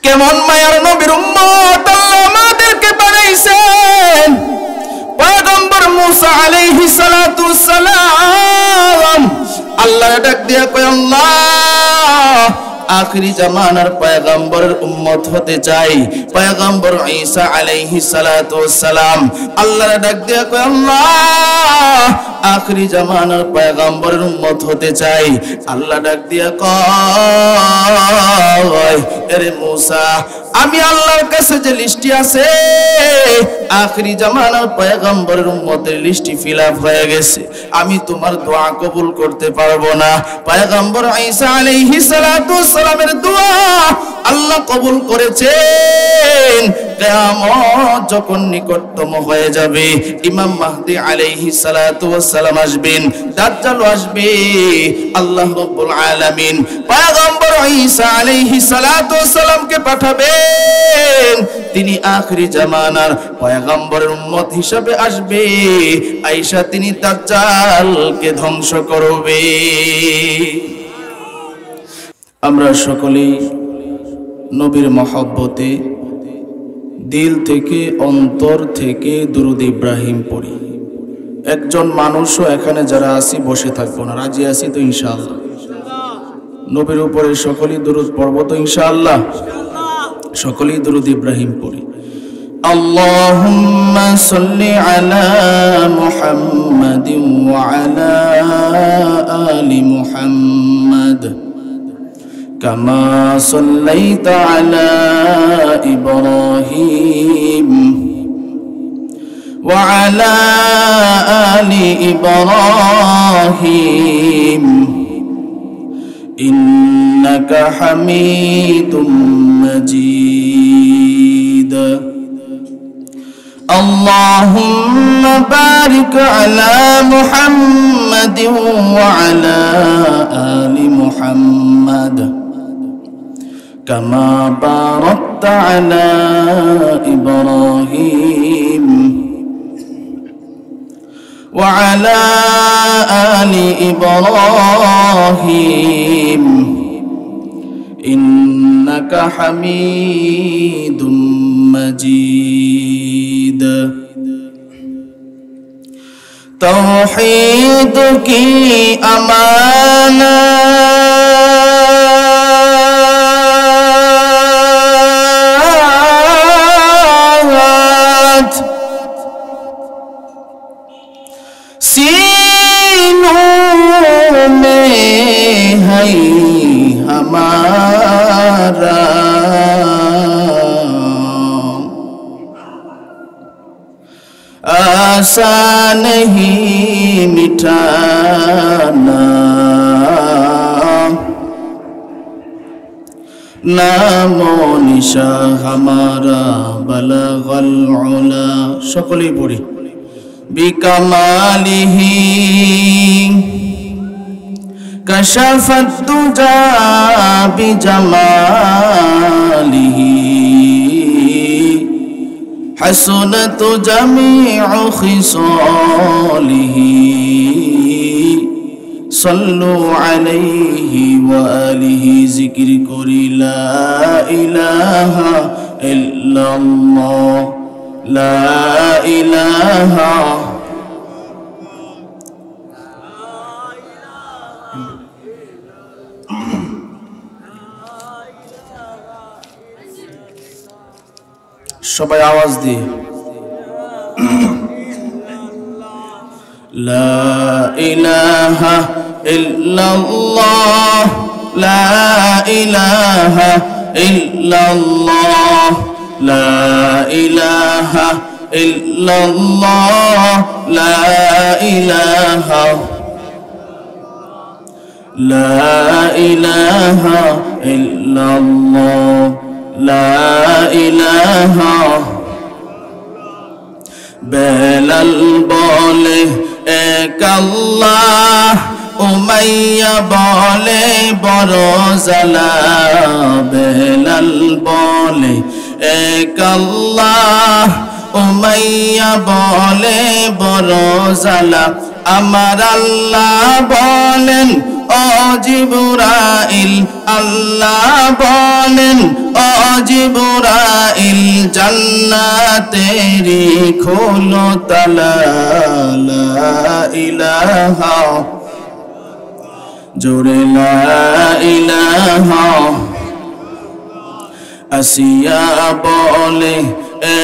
কেমন মায়ার নবীর উম্মত আল্লাহ আমাদেরকে বানাইছেন। পয়গম্বর মুসা আলাইহিস সালাতু ওয়াস সালাম আল্লাহ ডাক দিয়া কয়, আল্লাহ আখিরি জামানার পয়গম্বরের উম্মত হতে চাই। পয়গম্বর ঈসা আলাইহিস সালাতু ওয়াস সালাম আল্লাহ ডাক দিয়া কয়, আল্লাহ আখিরি জামানার পয়গম্বরের উম্মত হতে চাই। আল্লাহ ডাক দিয়া কয়, আরে মুসা, আমি আল্লাহর কাছে যে লিস্টি আছে আখিরি জামানার পয়গম্বরের উম্মতের লিস্টি ফিল আপ হয়ে গেছে, আমি তোমার দোয়া কবুল করতে পারবো না। পয়গম্বর ঈসা আলাইহিস সালাতু ওয়াস সালামের দোয়া আল্লাহ কবুল করেছেন। কিয়ামত যখন নিকটতম হয়ে যাবে, ইমাম মাহদি আলাইহিস সালাতু ওয়াস সালাম আসবেন, দাজ্জাল আসবে, আল্লাহ রাব্বুল আলামিন পয়গম্বর ঈসা আলাইহিস সালাতু ওয়াস সালামকে পাঠাবেন। তিনি আখিরি জামানার পয়গম্বরের উম্মত হিসেবে আসবে, আয়েশা তিনি দাজ্জালকে ধ্বংস করবে। আমরা সকলেই নবীর মহব্বতে দিল থেকে অন্তর থেকে দুরূদ ইব্রাহিম পড়ি। একজন মানুষও এখানে যারা আছি বসে থাকবো না, রাজি আছি তো ইনশাআল্লাহ? নবীর উপরে সকলেই দুরূদ পড়ব তো ইনশাআল্লাহ? সকলেই দুরূদ ইব্রাহিম পড়ি। আল্লাহুম্মা সাল্লি আলা মুহাম্মাদিন ওয়া আলা আলি মুহাম্মাদ কামা সাল্লাইতা আলা ইব্রাহিম ওয়া আলা আলি ইব্রাহিম ইন্নাকা হামিদুম মাজিদ। اللهم بارك على محمد وعلى آل محمد كما باركت على إبراهيم وعلى آل إبراهيم إنك حميد مجيد। तौहीद की अमानत सीनों में है हमारा, आसान नहीं मिटाना, नामो निशा हमारा बलगल उला। সকলেই পড়ি। बिकमालिही कशफत दुजा बिजमालिही हसनत जमीउ खिसालिही सल्लु अलैहि व आलिहि। जिक्र करी ला इलाहा इल्लल्लाह, ला इलाहा সবাই আওয়াজ দিয়ে লা ইলাহা ইল্লাল্লাহ, লা ইলাহা ইল্লাল্লাহ, লা ইলাহা ইল্লাল্লাহ, লা ইলাহা, লা ইলাহা ইল্লাল্লাহ, লা ইলাহা। বেলাল বলে এক আল্লাহ, উমাইয়া বলে বড় জালা। বেলাল বলে এক আল্লাহ, উমাইয়া বলে বড় জালা। আমার আল্লাহ বলেন ও জিবরাইল আল্লাহ বলেন ও জিবরাইল জান্নাতেরি খোলো তালা লা ইলাহা জোরে লা ইলাহা আসিয়া বলে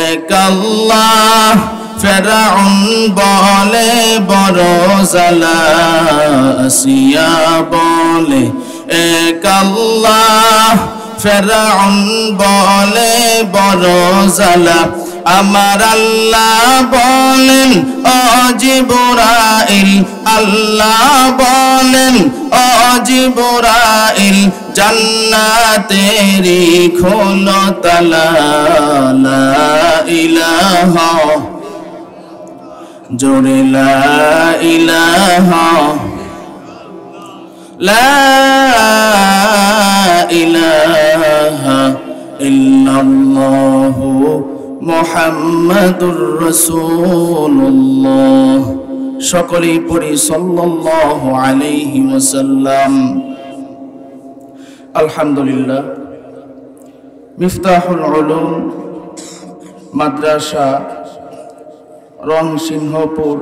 এক আল্লাহ ফেরাউন বলে বড় জালা আসিয়া বলে এক আল্লাহ ফেরাউন বলে বড় জালা আমার আল্লাহ বলেন ও জিবরাইল আল্লাহ বলেন ও জিবরাইল জান্নাতেরি খোলো তালা লা ইলাহা জোরে লা ইলাহা লা ইলাহা ইল্লাল্লাহু মুহাম্মাদুর রাসূলুল্লাহ সকলেই পড়ি সাল্লাল্লাহু আলাইহি ওয়াসাল্লাম। আলহামদুলিল্লাহ মিফতাহুল উলুম মাদ্রাসা রংসিংহপুর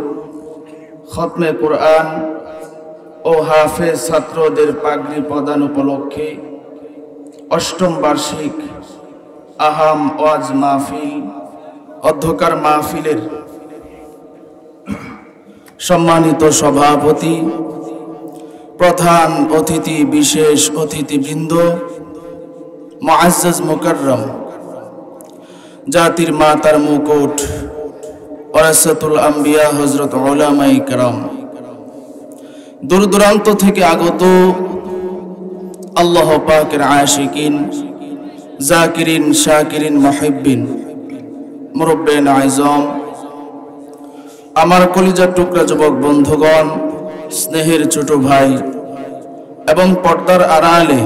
খতমে কোরআন ও হাফেজ ছাত্রদের পাগড়ি প্রদান উপলক্ষে অষ্টম বার্ষিক আহাম ওয়াজ মাহফিল অধ্যকার মাহফিলের সম্মানিত সভাপতি, প্রধান অতিথি, বিশেষ অতিথিবৃন্দ, মুআজ্জাজ মুকাররম, জাতির মাতার মুকুট ওয়ারাসাতুল আম্বিয়া হযরত উলামায়ে কেরাম, দূর দূরান্ত থেকে আগত আল্লাহ পাকের আশিকিন, জাকিরিন, শাকিরিন, মুহিব্বিন, মুরব্বিন আযম, আমার কলিজার টুকরা যুবক বন্ধুগণ, স্নেহের ছোট ভাই এবং পর্দার আড়ালে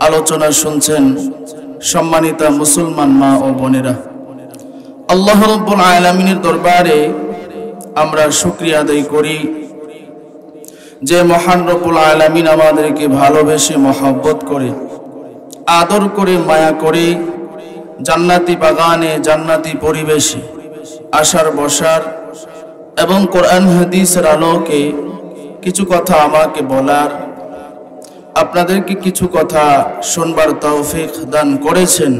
আলোচনা শুনছেন সম্মানিতা মুসলমান মা ও বোনেরা, আল্লাহ রাব্বুল আলামিনের দরবারে আমরা শুকরিয়া আদায় করি যে মহান রব্বুল আলামিন আমাদেরকে ভালোবেসে মহব্বত করে আদর করে মায়া করে জান্নাতি বাগানে জান্নাতি পরিবেশে আসার বসার এবং কোরআন হাদিসের আলোকে কিছু কথা আমাকে বলার, আপনাদেরকে কিছু কথা শুনবার তৌফিক দান করেছেন।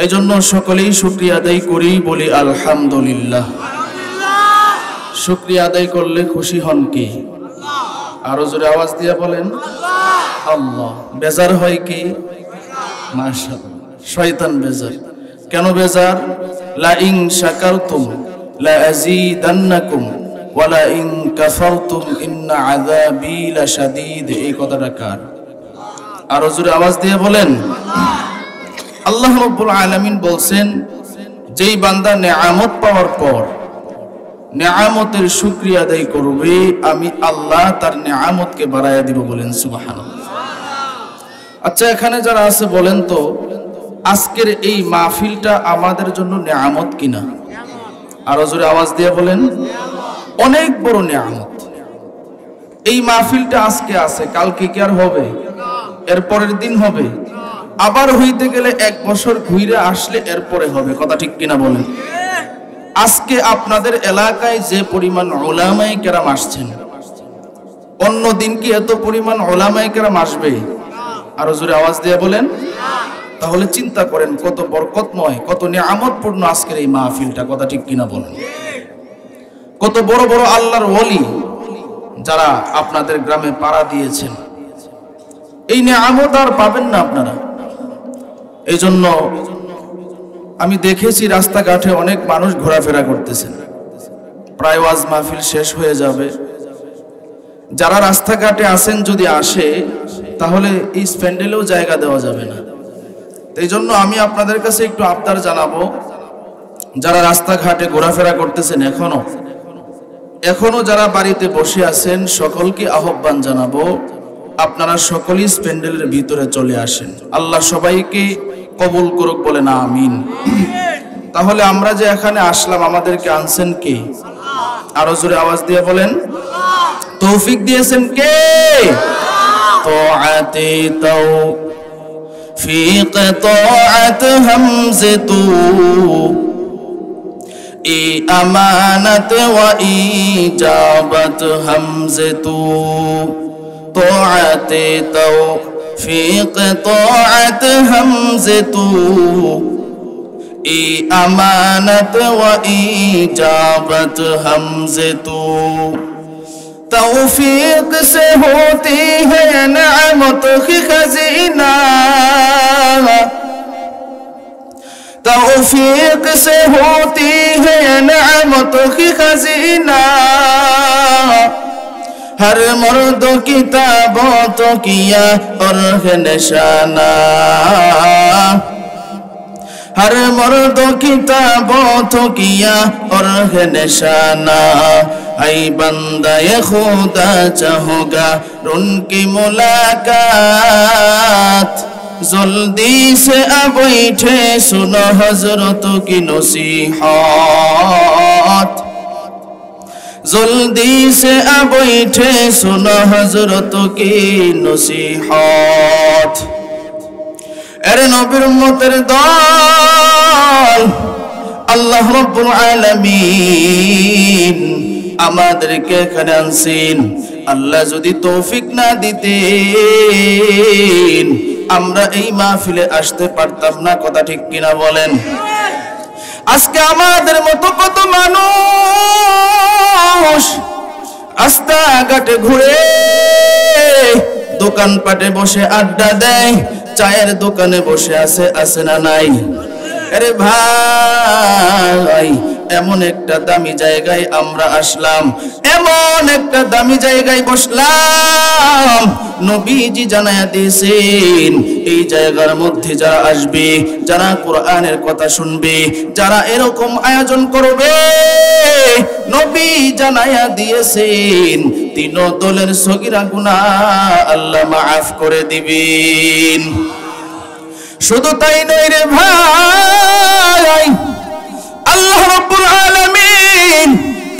এই জন্য সকলেই শুকরিয়া আদায় করি, বলি আলহামদুলিল্লাহ। শুকরিয়া আদায় করলে খুশি হন কে? আরো জোরে আওয়াজ দিয়ে বলেন আল্লাহ। বেজার হয় কি? মাশাআল্লাহ, শয়তান বেজার। কেন বেজার? লা ইন শাকারতুম লা আযীদান্নাকুম ওয়া লা ইন কাফারতুম ইন্না আযাবী লাশাদীদ। এই কথাটা কার? আরো জোরে আওয়াজ দিয়ে বলেন। আল্লাহ রাব্বুল আলামিন বলছেন, যেই বান্দা নেয়ামত পাওয়ার পর নেয়ামতের শুকরিয়া আদায় করবে, আমি আল্লাহ তার নেয়ামতকে বাড়াইয়া দিব। বলেন সুবহানাল্লাহ। আচ্ছা, এখানে যারা আছে বলেন তো, আজকের এই মাহফিলটা আমাদের জন্য নেয়ামত কিনা? আরো জোরে আওয়াজ দিয়ে বলেন। অনেক বড় নেয়ামত। এই মাহফিলটা আজকে আছে, কালকে কি আর হবে? এর পরের দিন হবে? আবার হইতে গেলে 1 বছর ঘুরে আসলে এরপরে হবে। কথা ঠিক কিনা বলেন? আজকে আপনাদের এলাকায় যে পরিমাণ উলামায়ে কেরাম আসছেন, অন্য দিন কি এত পরিমাণ উলামায়ে কেরাম আসবে? আরো জোরে আওয়াজ দিয়ে বলেন। তাহলে চিন্তা করেন কত বরকতময়, কত নিয়ামতপূর্ণ আজকের এই মাহফিলটা। কথা ঠিক কিনা বলেন? কত বড় বড় আল্লাহর ওলি যারা আপনাদের গ্রামে পাড়া দিয়েছেন, এই নিয়ামত আর পাবেন না আপনারা। এই জন্য আমি দেখেছি রাস্তাঘাটে অনেক মানুষ ঘোরাফেরা করতেছেন। প্রায় ওয়াজ মাহফিল শেষ হয়ে যাবে। যারা রাস্তাঘাটে আসেন যদি আসে, তাহলে এই স্প্যান্ডেলেও জায়গা দেওয়া যাবে না। এই জন্য আমি আপনাদের কাছে একটু আবদার জানাবো, যারা রাস্তাঘাটে ঘোরাফেরা করতেছেন এখনো যারা বাড়িতে বসে আছেন, সকলকে আহ্বান জানাবো, আপনারা সকলেই স্প্যান্ডেলের ভিতরে চলে আসেন। আল্লাহ সবাইকে কবুল করুক, বলেন আমিন। তাহলে আমরা যে এখানে আসলাম, আমাদেরকে আনছেন কে? আরো জোরে আওয়াজ দিয়ে বলেন। তৌফিক দিয়েছেন কে? তাআতে তৌফিক তাআত হামজাতু ই আমানাত ওয়া ইজাবাত হামজাতু তাআতে তৌফিক তাআত হামজাতু ই আমানত ওয়া ইজাবত हमज़तु तौफीक से होती है नेमत की खजीना तौफीक से होती है नेमत की खजीना हर मर्द की ताबत किया और है निशाना हर मर्द की ताबत किया और है निशाना ऐ बंदा ये खुदा चाहोगा उनकी मुलाकात जल्दी से अब बैठे सुनो हजरत की नसीहत जल्दी से अब बैठे सुनो हजरत की नसीहत এরে নবীর উম্মতের দল আল্লাহ রাব্বুল আলামিন আমাদেরকে এখানে আনছেন আল্লাহ যদি তৌফিক না দিতেন আমরা এই মাহফিলে আসতে পারতাম না কথা ঠিক কিনা বলেন আজকে আমাদের মতো কত মানুষ রাস্তাঘাটে ঘুরে দোকানপাটে বসে আড্ডা দেয় চায়ের দোকানে বসে আছে না নাই আরে ভাই এমন একটা দামি জায়গায় আমরা আসলাম এমন একটা দামি জায়গায় বসলাম নবীজি জানায়া দিয়েছেন এই জায়গার মধ্যে যারা আসবে যারা কোরআনের কথা শুনবে যারা এরকম আয়োজন করবে নবী জানায়া দিয়েছেন তিন দলের সগীরা গুনাহ আল্লাহ মাফ করে দিবেন শুধু তাই নয় রে ভাই আল্লাহ রাব্বুল আলামিন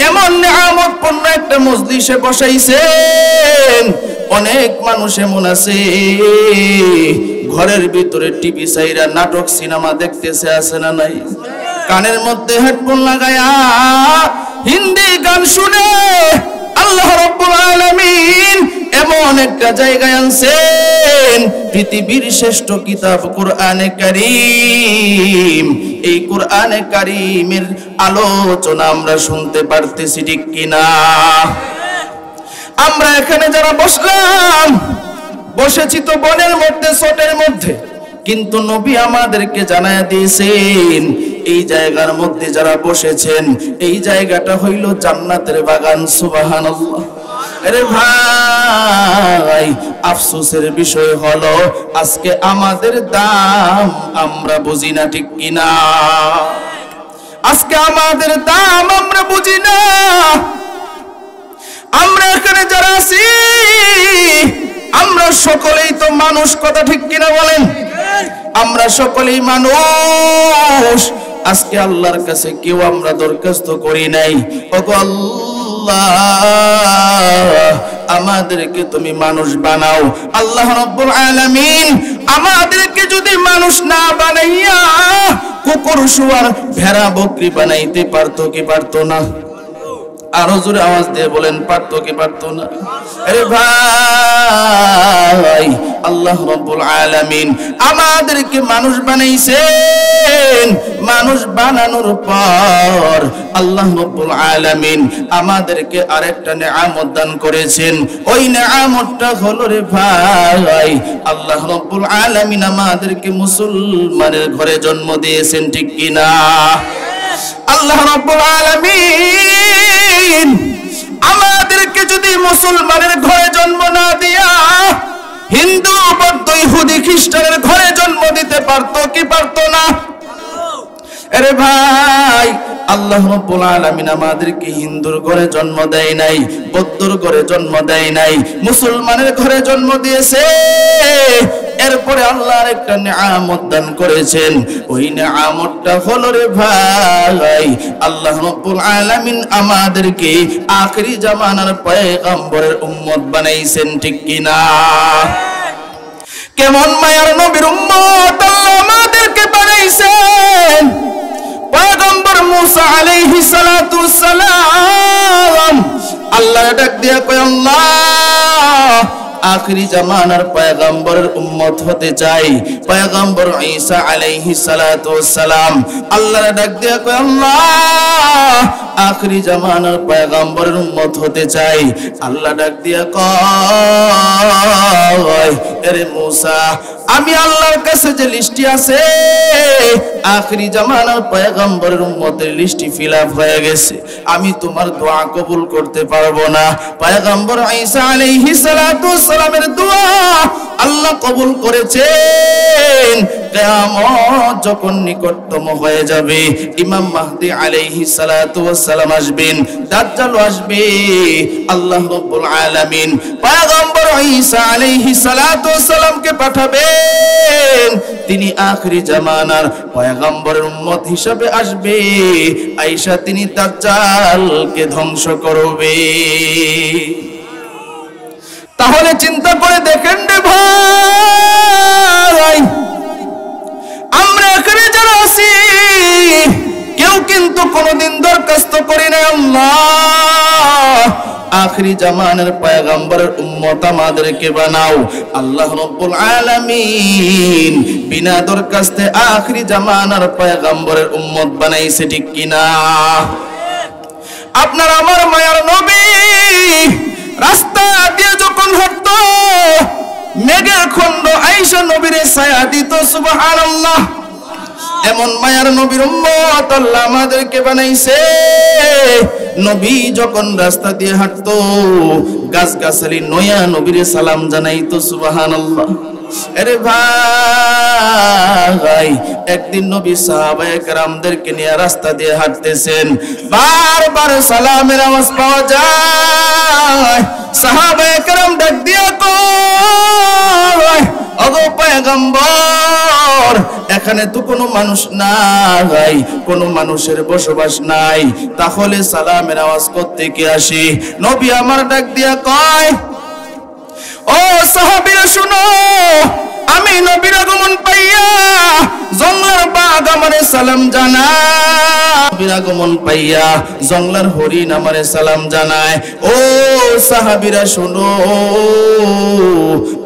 এমন নিয়ামতপূর্ণ একটা মজলিসে বসাইছেন অনেক মানুষ এমন আছে ঘরের ভিতরে টিভি চাইরা নাটক সিনেমা দেখতেছে আছে না নাই কানের মধ্যে হেডফোন লাগায়া হিন্দি গান শুনে আল্লাহ রাব্বুল আলামিন এমন একটা জায়গায় আনছেন পৃথিবীর শ্রেষ্ঠ কিতাব কোরআনে কারীম এই কোরআনে কারীমের আলোচনা আমরা শুনতে পারতেছি ঠিক কিনা আমরা এখানে যারা বসলাম বসেছি তো বনের মধ্যে ছোটের মধ্যে কিন্তু নবী আমাদেরকে জানায়া দিয়েছেন এই জায়গার মধ্যে যারা বসেছেন এই জায়গাটা হইল জান্নাতের বাগান সুবহানাল্লাহ আরে ভাই আফসোসের বিষয় হলো আজকে আমাদের দাম আমরা বুঝি না ঠিক কিনা আজকে আমাদের দাম আমরা বুঝি না আমরা এখানে যারা আছি আমরা সকলেই তো মানুষ কথা ঠিক কিনা বলেন আমরা সকলেই মানুষ আজকে আল্লাহর কাছে কেউ আমরা দরখাস্ত করি নাই ওগো আল্লাহ আমাদেরকে তুমি মানুষ বানাও আল্লাহ রাব্বুল আলামিন আমাদেরকে যদি মানুষ না বানাইয়া কুকুর শুয়ার ভেড়া বকরি বানাইতে পারতো কি পারতো না আরো জোরে আওয়াজ দিয়ে বলেন পারতো কি পারতো না আরে ভাই আল্লাহ রাব্বুল আলামিন আমাদেরকে মানুষ বানাইছেন মানুষ বানানোর পর আল্লাহ রাব্বুল আলামিন আমাদেরকে আরেকটা নিয়ামত দান করেছেন ওই নিয়ামতটা হলো রে ভাই আল্লাহ রাব্বুল আলামিন আমাদেরকে মুসলমানের ঘরে জন্ম দিয়েছেন ঠিক কিনা আল্লাহ রাব্বুল আলামিন আমাদেরকে যদি মুসলমানের ঘরে জন্ম না দিয়া হিন্দু বৌদ্ধ ইহুদি খ্রিস্টানের ঘরে জন্ম দিতে পারতো কি পারতো না আরে ভাই আল্লাহ রাব্বুল আলামিন আমাদেরকে হিন্দুর ঘরে জন্ম দেয় নাই বৌদ্ধর ঘরে জন্ম দেয় নাই মুসলমানের ঘরে জন্ম দিয়েছে এরপরে আল্লাহর একটা নিয়ামত দান করেছেন। ওই নিয়ামতটা হলো রে ভাই, আল্লাহ রাব্বুল আলামিন আমাদেরকে আখিরি জামানার পয়গম্বরের উম্মত বানাইছেন, ঠিক কিনা? কেমন মায়ার নবীর উম্মত আল্লাহ আমাদেরকে বানাইছেন। পয়গম্বর মুসা আলাইহিস সালাতু ওয়াস সালাম আল্লাহ ডাক দিয়া কয়, আল্লাহ আখিরি জামানার পয়গম্বরের উম্মত হতে চাই। পয়গম্বর ঈসা আলাইহিস সালাতু ওয়াস সালাম আল্লাহ ডাক দিয়া কয়, আল্লাহ আখিরি জামানার পয়গম্বরের উম্মত হতে চাই। আল্লাহ ডাক দিয়া কয়, আরে মুসা, আমি আল্লাহর কাছে যে লিস্টি আছে আখিরি জামানার পয়গম্বরের উম্মতের লিস্টি ফিলআপ হয়ে গেছে, আমি তোমার দোয়া কবুল করতে পারবো না। পয়গম্বর ঈসা আলাইহিস সালাতু ওয়াস সালামের দোয়া আল্লাহ কবুল করেছেন। কিয়ামত যখন নিকটতম হয়ে যাবে, ইমাম মাহদি আলাইহিস সালাতু ওয়াস সালাম আসবেন, দাজ্জাল আসবে, আল্লাহ রাব্বুল আলামিন পয়গম্বর ঈসা আলাইহিস সালাতু ওয়াস সালামকে পাঠাবেন। তিনি আখিরি জামানার পয়গম্বরের উম্মত হিসেবে আসবে, আয়েশা তিনি দাজ্জালকে ধ্বংস করবে। তাহলে চিন্তা করে দেখেন রে ভাই, আমরা এখানে যারা আছি কেউ কিন্তু কোনোদিন দরখাস্ত করি না, আল্লাহ আখিরি জামানের পয়গম্বরের উম্মত আমাদেরকে বানাও। আল্লাহ রাব্বুল আলামিন বিনা দরখাস্তে আখিরি জামানার পয়গম্বরের উম্মত বানাইছে, ঠিক কিনা? আপনার আমার মায়ার নবী রাস্তা দিয়ে যখন হাঁটতো, মেঘের খণ্ড আয়েশা নবীর ছায়া দিত, সুবহানাল্লাহ। এমন মায়ার নবীর উম্মত আল্লাহ আমাদেরকে বানাইছে। নবী যখন রাস্তা দিয়ে হাঁটতো, গাছগাছালি নয়া নবীর সালাম জানাইতো, সুবহানাল্লাহ। আরে ভাই, একদিন নবী সাহাবায়ে কেরামদেরকে নিয়ে রাস্তা দিয়ে হাঁটতেছেন, বারবার সালামের আওয়াজ পাওয়া যায়। সাহাবায়ে কেরাম ডাক দিয়া কয়, ওগো পয়গম্বর, এখানে তো কোনো মানুষ নাই, কোনো মানুষের বসবাস নাই, তাহলে সালামের আওয়াজ করতে কে আসে? নবী আমার ডাক দিয়া কয়, ও সাহাবীরা শুনো, আমি নবীর আগমন পাইয়া জঙ্গলার বাঘ আমারে সালাম জানায়, নবীর আগমন পাইয়া জঙ্গলার হরিণ আমারে সালাম জানায়। ও সাহাবীরা শুনো,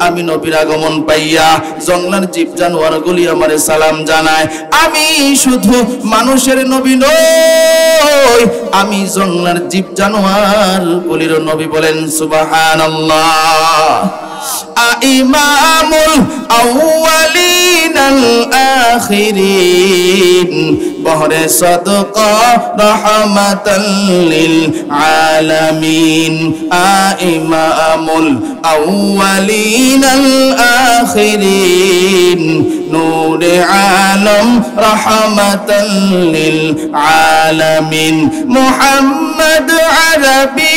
আমি নবীর আগমন পাইয়া জঙ্গলার জীব জানোয়ারগুলি আমারে সালাম জানায়। আমি শুধু মানুষের নবী নই, আমি জঙ্গলার জীব জানোয়ারগুলির নবী। বলেন সুবহানাল্লাহ। ইমামুল আউয়ালিনাল আখিরিন, বহরে সদকা রাহমাতাল লিল আলামিন। ইমামুল আউয়ালিনাল আখিরিন, নূরে আলম রাহমাতাল লিল আলামিন। মুহাম্মদ আরবি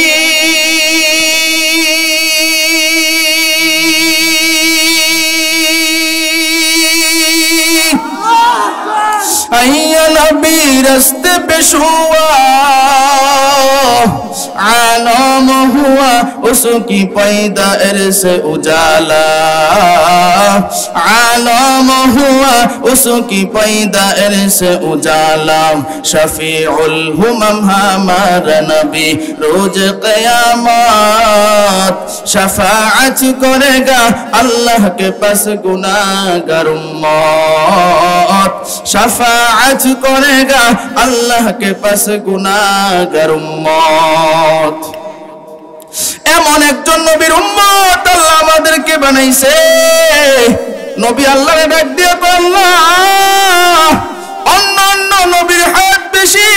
नबी रस्ते पे हुआ, आलम हुआ उसकी पैदाइश से उजाला, आलम हुआ उसकी पैदाइश से उजाला। शफीउल हुमम हमारा नबी रोज क़यामत, शफाअत करेगा अल्लाह के पास गुनाहगार उम्मत, शफाअत करेगा अल्लाह के पास गुनाहगार उम्मत। এমন একজন নবীর উম্মত আল্লাহ আমাদেরকে বানাইছে। নবী আল্লাহর ডাক দিয়ে আল্লাহ, অন্যান্য নবীর হায়াত বেশি,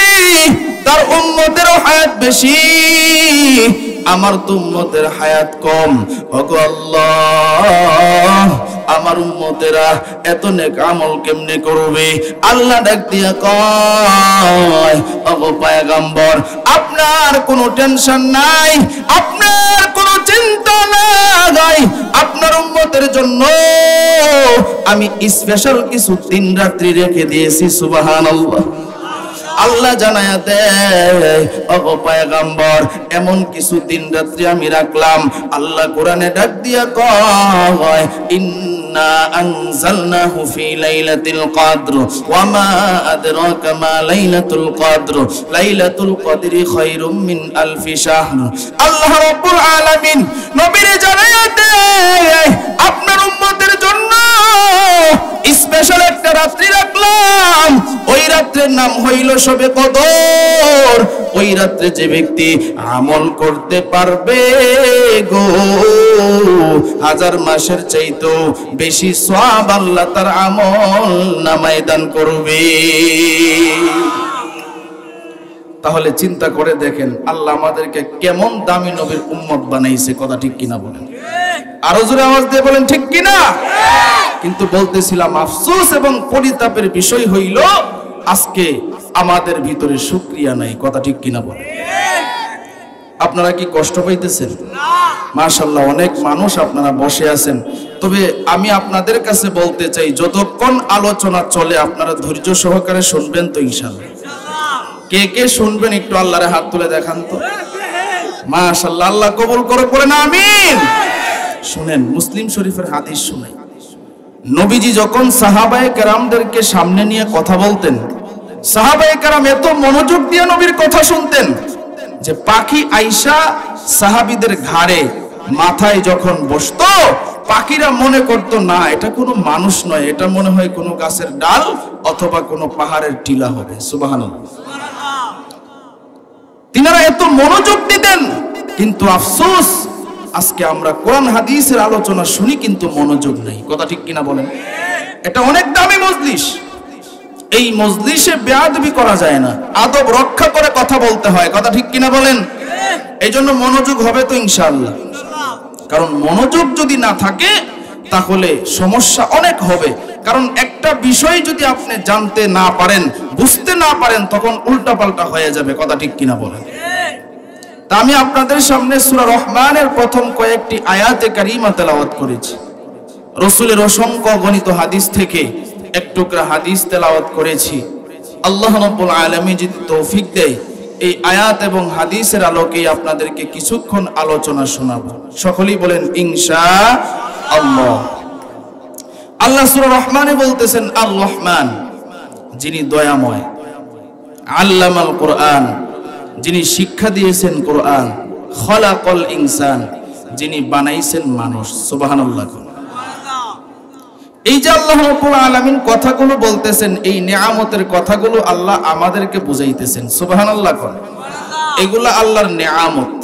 তার উম্মতেরও হায়াত বেশি, আমার তো উম্মতের হায়াত কম। ওগো আল্লাহ, আমার উম্মতেরা এত নেক আমল কেমনে করবে? আল্লাহ ডাক দিয়া কয়, ওগো পয়গম্বর, আপনার কোনো টেনশন নাই, আপনার কোনো চিন্তা নাই, আপনার উম্মতের জন্য আমি স্পেশাল কিছু দিন রাত্রি রেখে দিয়েছি। সুবহানাল্লাহ। আল্লাহ জানায়া দেয়, ওগো পয়গম্বর, এমন কিছু দিন রাত্রি আমি রাখলাম। আল্লাহ কোরআনে ডাক দিয়া কয়, ইন্না আনজালনাহু ফি লাইলাতিল কদর ওয়া মা আদরাকা মা লাইলাতুল কদর লাইলাতুল কদরি খায়রুম মিন আলফি শাহর। আল্লাহ রাব্বুল আলামিন নবীরে জানায়া দেয়, আপনার উম্মতের জন্য স্পেশাল একটা রাত্রি রাখলাম। ওই রাত্রের নাম হইল শবে কদর। ওই রাত্রে যে ব্যক্তি আমল করতে পারবে গো, 1000 মাসের চাইতেও বেশি সওয়াব আল্লাহ তার আমল নামায় দান করবে। তাহলে চিন্তা করে দেখেন আল্লাহ আমাদেরকে কেমন দামি নবীর উম্মত বানাইছে। কথা ঠিক কিনা বলেন? আরো জোরে আওয়াজ দিয়ে বলেন ঠিক কিনা? কিন্তু বলতেছিলাম, আফসোস এবং পরিতাপের বিষয় হইল আজকে আমাদের ভিতরে শুকরিয়া নাই। কথা ঠিক কিনা বলেন? আপনারা কি কষ্ট পাইতেছেন? মাশাআল্লাহ, অনেক মানুষ আপনারা বসে আছেন। তবে আমি আপনাদের কাছে বলতে চাই, যতক্ষণ আলোচনা চলে আপনারা ধৈর্য সহকারে শুনবেন তো ইনশাআল্লাহ। কে কে শুনবেন একটু আল্লাহর হাত তুলে দেখান তো। মাশাআল্লাহ, আল্লাহ কবুল করে পড়েন আমিন। শুনেন, মুসলিম শরীফের হাদিস শুনাই। নবীজি যখন সাহাবায়ে কেরামদেরকে সামনে নিয়ে কথা বলতেন, সাহাবায়ে কেরাম এত মনোযোগ দিয়ে নবীর কথা শুনতেন যে পাখি আয়েশা সাহাবীদের ঘাড়ে মাথায় যখন বসতো, পাখিরা মনে করতো না এটা কোনো মানুষ নয়, এটা মনে হয় কোনো গাছের ডাল অথবা কোনো পাহাড়ের টিলা হবে। সুবহানাল্লাহ। তিনারা এত মনোযোগ দিতেন। কিন্তু আফসোস, আজকে আমরা কোরআন হাদিসের আলোচনা শুনি কিন্তু মনোযোগ নেই। কথা ঠিক কিনা বলেন? এটা অনেক দামি মজলিস। এই মজলিসে বেয়াদবি করা যায় না, আদব রক্ষা করে কথা বলতে হয়। কথা ঠিক কিনা বলেন? এই জন্য মনোযোগ হবে তো ইনশাআল্লাহ। কারণ মনোযোগ যদি না থাকে তাহলে সমস্যা অনেক হবে। কারণ একটা বিষয় যদি আপনি জানতে না পারেন, বুঝতে না পারেন, তখন উল্টাপাল্টা হয়ে যাবে। কথা ঠিক কিনা বলেন? তা আমি আপনাদের সামনে সূরা রহমানের প্রথম কয়েকটি আয়াতে কারিমা তেলাওয়াত করেছি। রাসূলের অসংখ্য গণিত হাদিস থেকে এক টুকরা হাদিস তেলাওয়াত করেছি। আল্লাহ রাব্বুল আলামিন যদি তৌফিক দেয়, এই আয়াত এবং হাদিসের আলোকে আপনাদেরকে কিছুক্ষণ আলোচনা শোনাবো। সকলেই বলেন ইনশাআল্লাহ। আল্লাহ সূরা রহমানে বলতেছেন, আর রহমান যিনি দয়াময়, আল্লামাল কোরআন যিনি শিক্ষা দিয়েছেন কোরআন, খলাকল ইনসান যিনি বানাইছেন মানুষ। সুবহানাল্লাহ। এই যে আল্লাহ রাব্বুল আলামিন কথাগুলো বলতেছেন, এই নিয়ামতের কথাগুলো আল্লাহ আমাদেরকে বুঝাইতেছেন। সুবহানাল্লাহ। এগুলা আল্লাহর নিয়ামত।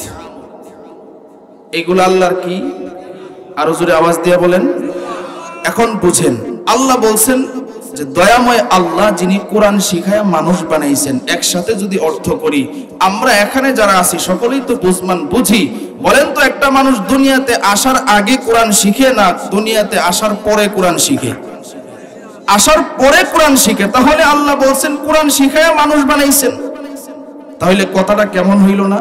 এগুলা আল্লাহর কি? আরো জোরে আওয়াজ দিয়ে বলেন। এখন বুঝেন, আল্লাহ বলছেন যে দয়াময় আল্লাহ যিনি কোরআন শিখায়া মানুষ বানাইছেন। একসাথে যদি অর্থ করি, আমরা এখানে যারা আছি সকলেই তো বুঝমান বুঝি। বলেন তো, একটা মানুষ দুনিয়াতে আসার আগে কোরআন শিখে না দুনিয়াতে আসার পরে কোরআন শিখে? আসার পরে কোরআন শিখে। তাহলে আল্লাহ বলছেন কোরআন শিখায়া মানুষ বানাইছেন। তাহলে কথাটা কেমন হইল না?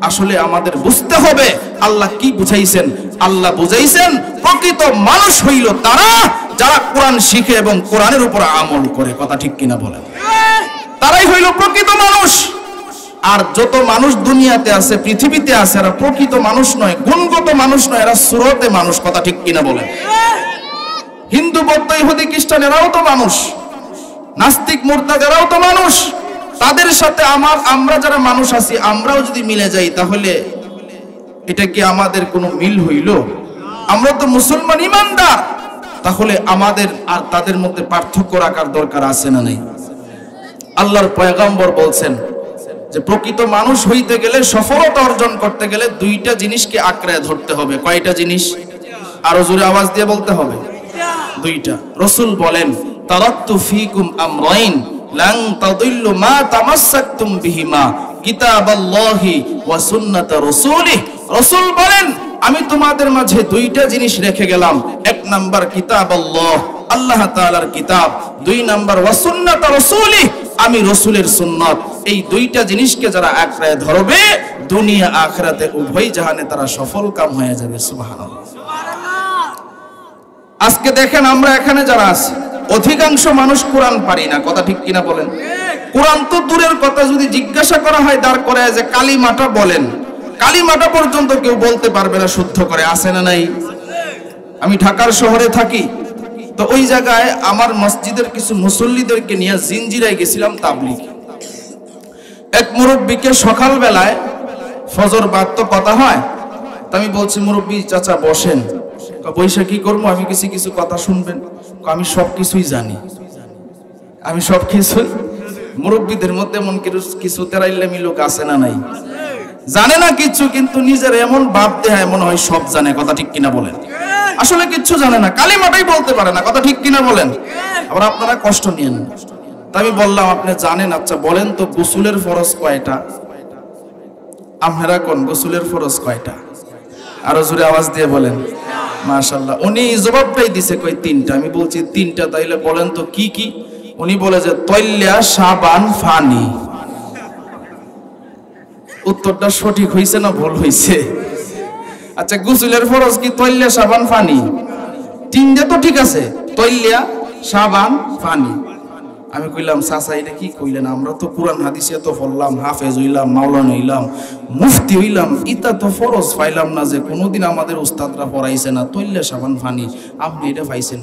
আসলে আমাদের বুঝতে হবে আল্লাহ কি বুঝাইছেন। আল্লাহ বুঝাইছেন প্রকৃত মানুষ হইল তারা যারা কোরআন শিখে এবং কোরআনের উপর আমল করে। কথা ঠিক কিনা বলেন? তারাই হইল প্রকৃত মানুষ। আর যত মানুষ দুনিয়াতে আছে, পৃথিবীতে আছে, এরা প্রকৃত মানুষ নয়, গুণগত মানুষ নয়, এরা সুরতে মানুষ। কথা ঠিক কিনা বলেন? হিন্দু, বৌদ্ধ, ইহুদি, খ্রিস্টান এরাও তো মানুষ, নাস্তিক, মুরতাদ এরাও তো মানুষ। তাদের সাথে আমরা যারা মানুষ আছি, আমরাও যদি মিলে যাই তাহলে এটা কি আমাদের কোনো মিল হইল? আমরা তো মুসলমান ইমানদার। তাহলে আমাদের আর তাদের মধ্যে পার্থক্য রাখার দরকার আছে না নাই? আল্লাহর পয়গম্বর বলছেন যে প্রকৃত মানুষ হইতে গেলে, সফলতা অর্জন করতে গেলে দুইটা জিনিসকে আঁকড়ায় ধরতে হবে। কয়টা জিনিস? আরো জোরে আওয়াজ দিয়ে বলতে হবে। দুইটা। রাসূল বলেন, তারাকতু ফীকুম আমরাইন লান তাদিল্লু মা তামাসসাকতুম বিহিমা কিতাবাল্লাহি ওয়া সুন্নাত রাসূলিহি। রাসূল বলেন, আমি তোমাদের মাঝে দুইটা জিনিস রেখে গেলাম। এক নাম্বার কিতাবাল্লাহ, আল্লাহ তাআলার কিতাব। দুই নাম্বার ওয়া সুন্নাত রাসূলিহি, আমি রাসূলের সুন্নাত। এই দুইটা জিনিসকে যারা আঁকড়ায় ধরবে দুনিয়া আখিরাতে উভয় জাহানে তারা সফল কাম হয়ে যাবে। সুবহানাল্লাহ। আজকে দেখেন আমরা এখানে যারা আছি অধিকাংশ মানুষ কোরআন পারি না, কথা ঠিক কিনা বলেন? কোরআন তো দূরের কথা, যদি জিজ্ঞাসা করা হয় দাঁড় করে যে কালিমাটা বলেন, কালিমাটা পর্যন্ত কেউ বলতে পারবে না শুদ্ধ করে, আছে না নাই? আমি ঢাকার শহরে থাকি, তো ওই জায়গায় আমার মসজিদের কিছু মুসল্লিদেরকে নিয়ে জিঞ্জিরায় গেছিলাম তাবলীগ। এক মুরব্বীকে সকালবেলায় ফজর বাদ তো কথা হয়, তা আমি বলছি মুরব্বী চাচা বসেন। বৈশা কি করবো? আমি কিছু কথা শুনবেন? আমি সবকিছুই জানি, আমি সবকিছুই। মুরব্বীদের মধ্যে এমন কিছু তেরাইল্লামি লোক আছে না নাই? জানে না কিছু, কিন্তু নিজের এমন ভাব দেয় মনে হয় সব জানে, কথা ঠিক কিনা বলেন? আসলে কিচ্ছু জানে না, কালিমাটাই বলতে পারে না, কথা ঠিক কিনা বলেন? আবার আপনারা কষ্ট নিয়েন না। তা আমি বললাম আপনি জানেন, আচ্ছা বলেন তো গোসলের ফরজ কয়টা? আপনারা কোন গোসলের ফরজ কয়টা? আরো জোরে আওয়াজ দিয়ে বলেন। মাশাআল্লাহ। উনি জবাবটাই দিছে কই তিনটা। আমি বলছি তিনটা, তাইলে বলেন তো কি কি? উনি বলে যে তৈল্যা, সাবান, ফানি। উত্তরটা সঠিক হইছে না ভুল হইছে? আচ্ছা গোসলের ফরজ কি তৈল্যা, সাবান, ফানি? তিনটা তো ঠিক আছে, তৈল্যা, সাবান, ফানি। আমি কইলাম চাচা এটা কি কইলেন? আমরা তো কোরআন হাদিসে তো পড়লাম, হাফেজ হইলাম, মাওলানা হইলাম, মুফতি হইলাম, ইতা তো ফরজ পাইলাম না যে কোনোদিন আমাদের উস্তাদরা পড়াইছে না তৈল্যা, সাবান, ফানি, আপনি এটা পাইছেন?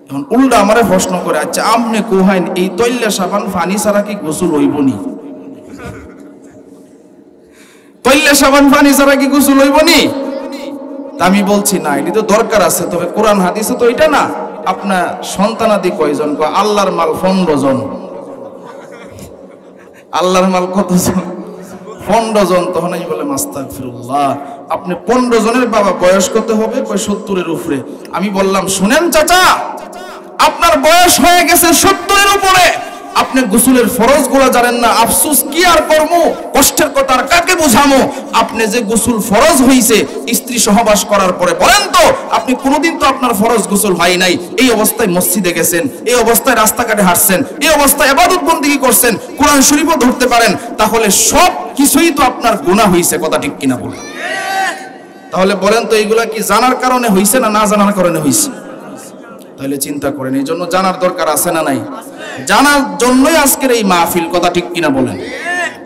এখন উল্টা আমারে প্রশ্ন করে, আচ্ছা আপনি কোহাইন এই তৈল্যা, সাবান, ফানি ছাড়া কি গোসল হইবনি? তৈল্যা, সাবান, ফানি ছাড়া কি গোসল হইবনি? আমি বলছি না, এটি তো দরকার আছে, তবে কোরআন হাদিসে তো এটা না। আপনার সন্তানাদি কয়জন? আল্লাহর মাল 15 জন। আল্লাহর মাল কতজন? 15 জন। তখন আমি বলে আস্তাগফিরুল্লাহ, আপনি 15 জনের বাবা, বয়স কত হবে? 70-এর উপরে। আমি বললাম শুনেন চাচা, আপনার বয়স হয়ে গেছে 70-এর উপরে, আপনি গোসলের ফরজ গুলা জানেন না, আফসোস কি আর করবো, কষ্টের কথা আর কাকে বুঝামো? আপনি যে গোসল ফরজ হইছে স্ত্রী সহবাস করার পরে, বলেন তো আপনি কোনোদিন তো আপনার ফরজ গোসল হয় নাই, এই অবস্থায় মসজিদে গেছেন, এই অবস্থায় রাস্তাঘাটে হাঁটছেন, এই অবস্থায় ইবাদত বন্দেগী করছেন, কোরআন শরীফও ধরতে পারেন, তাহলে সব কিছুই তো আপনার গুনাহ হইছে, কথা ঠিক কিনা বলেন? তাহলে বলেন তো এইগুলা কি জানার কারণে হইছে না না জানার কারণে হইছে? তাহলে চিন্তা করেন, এই জন্য জানার দরকার আছে না নাই? জানার জন্যই আজকের এই মাহফিল, কথা ঠিক কিনা বলেন?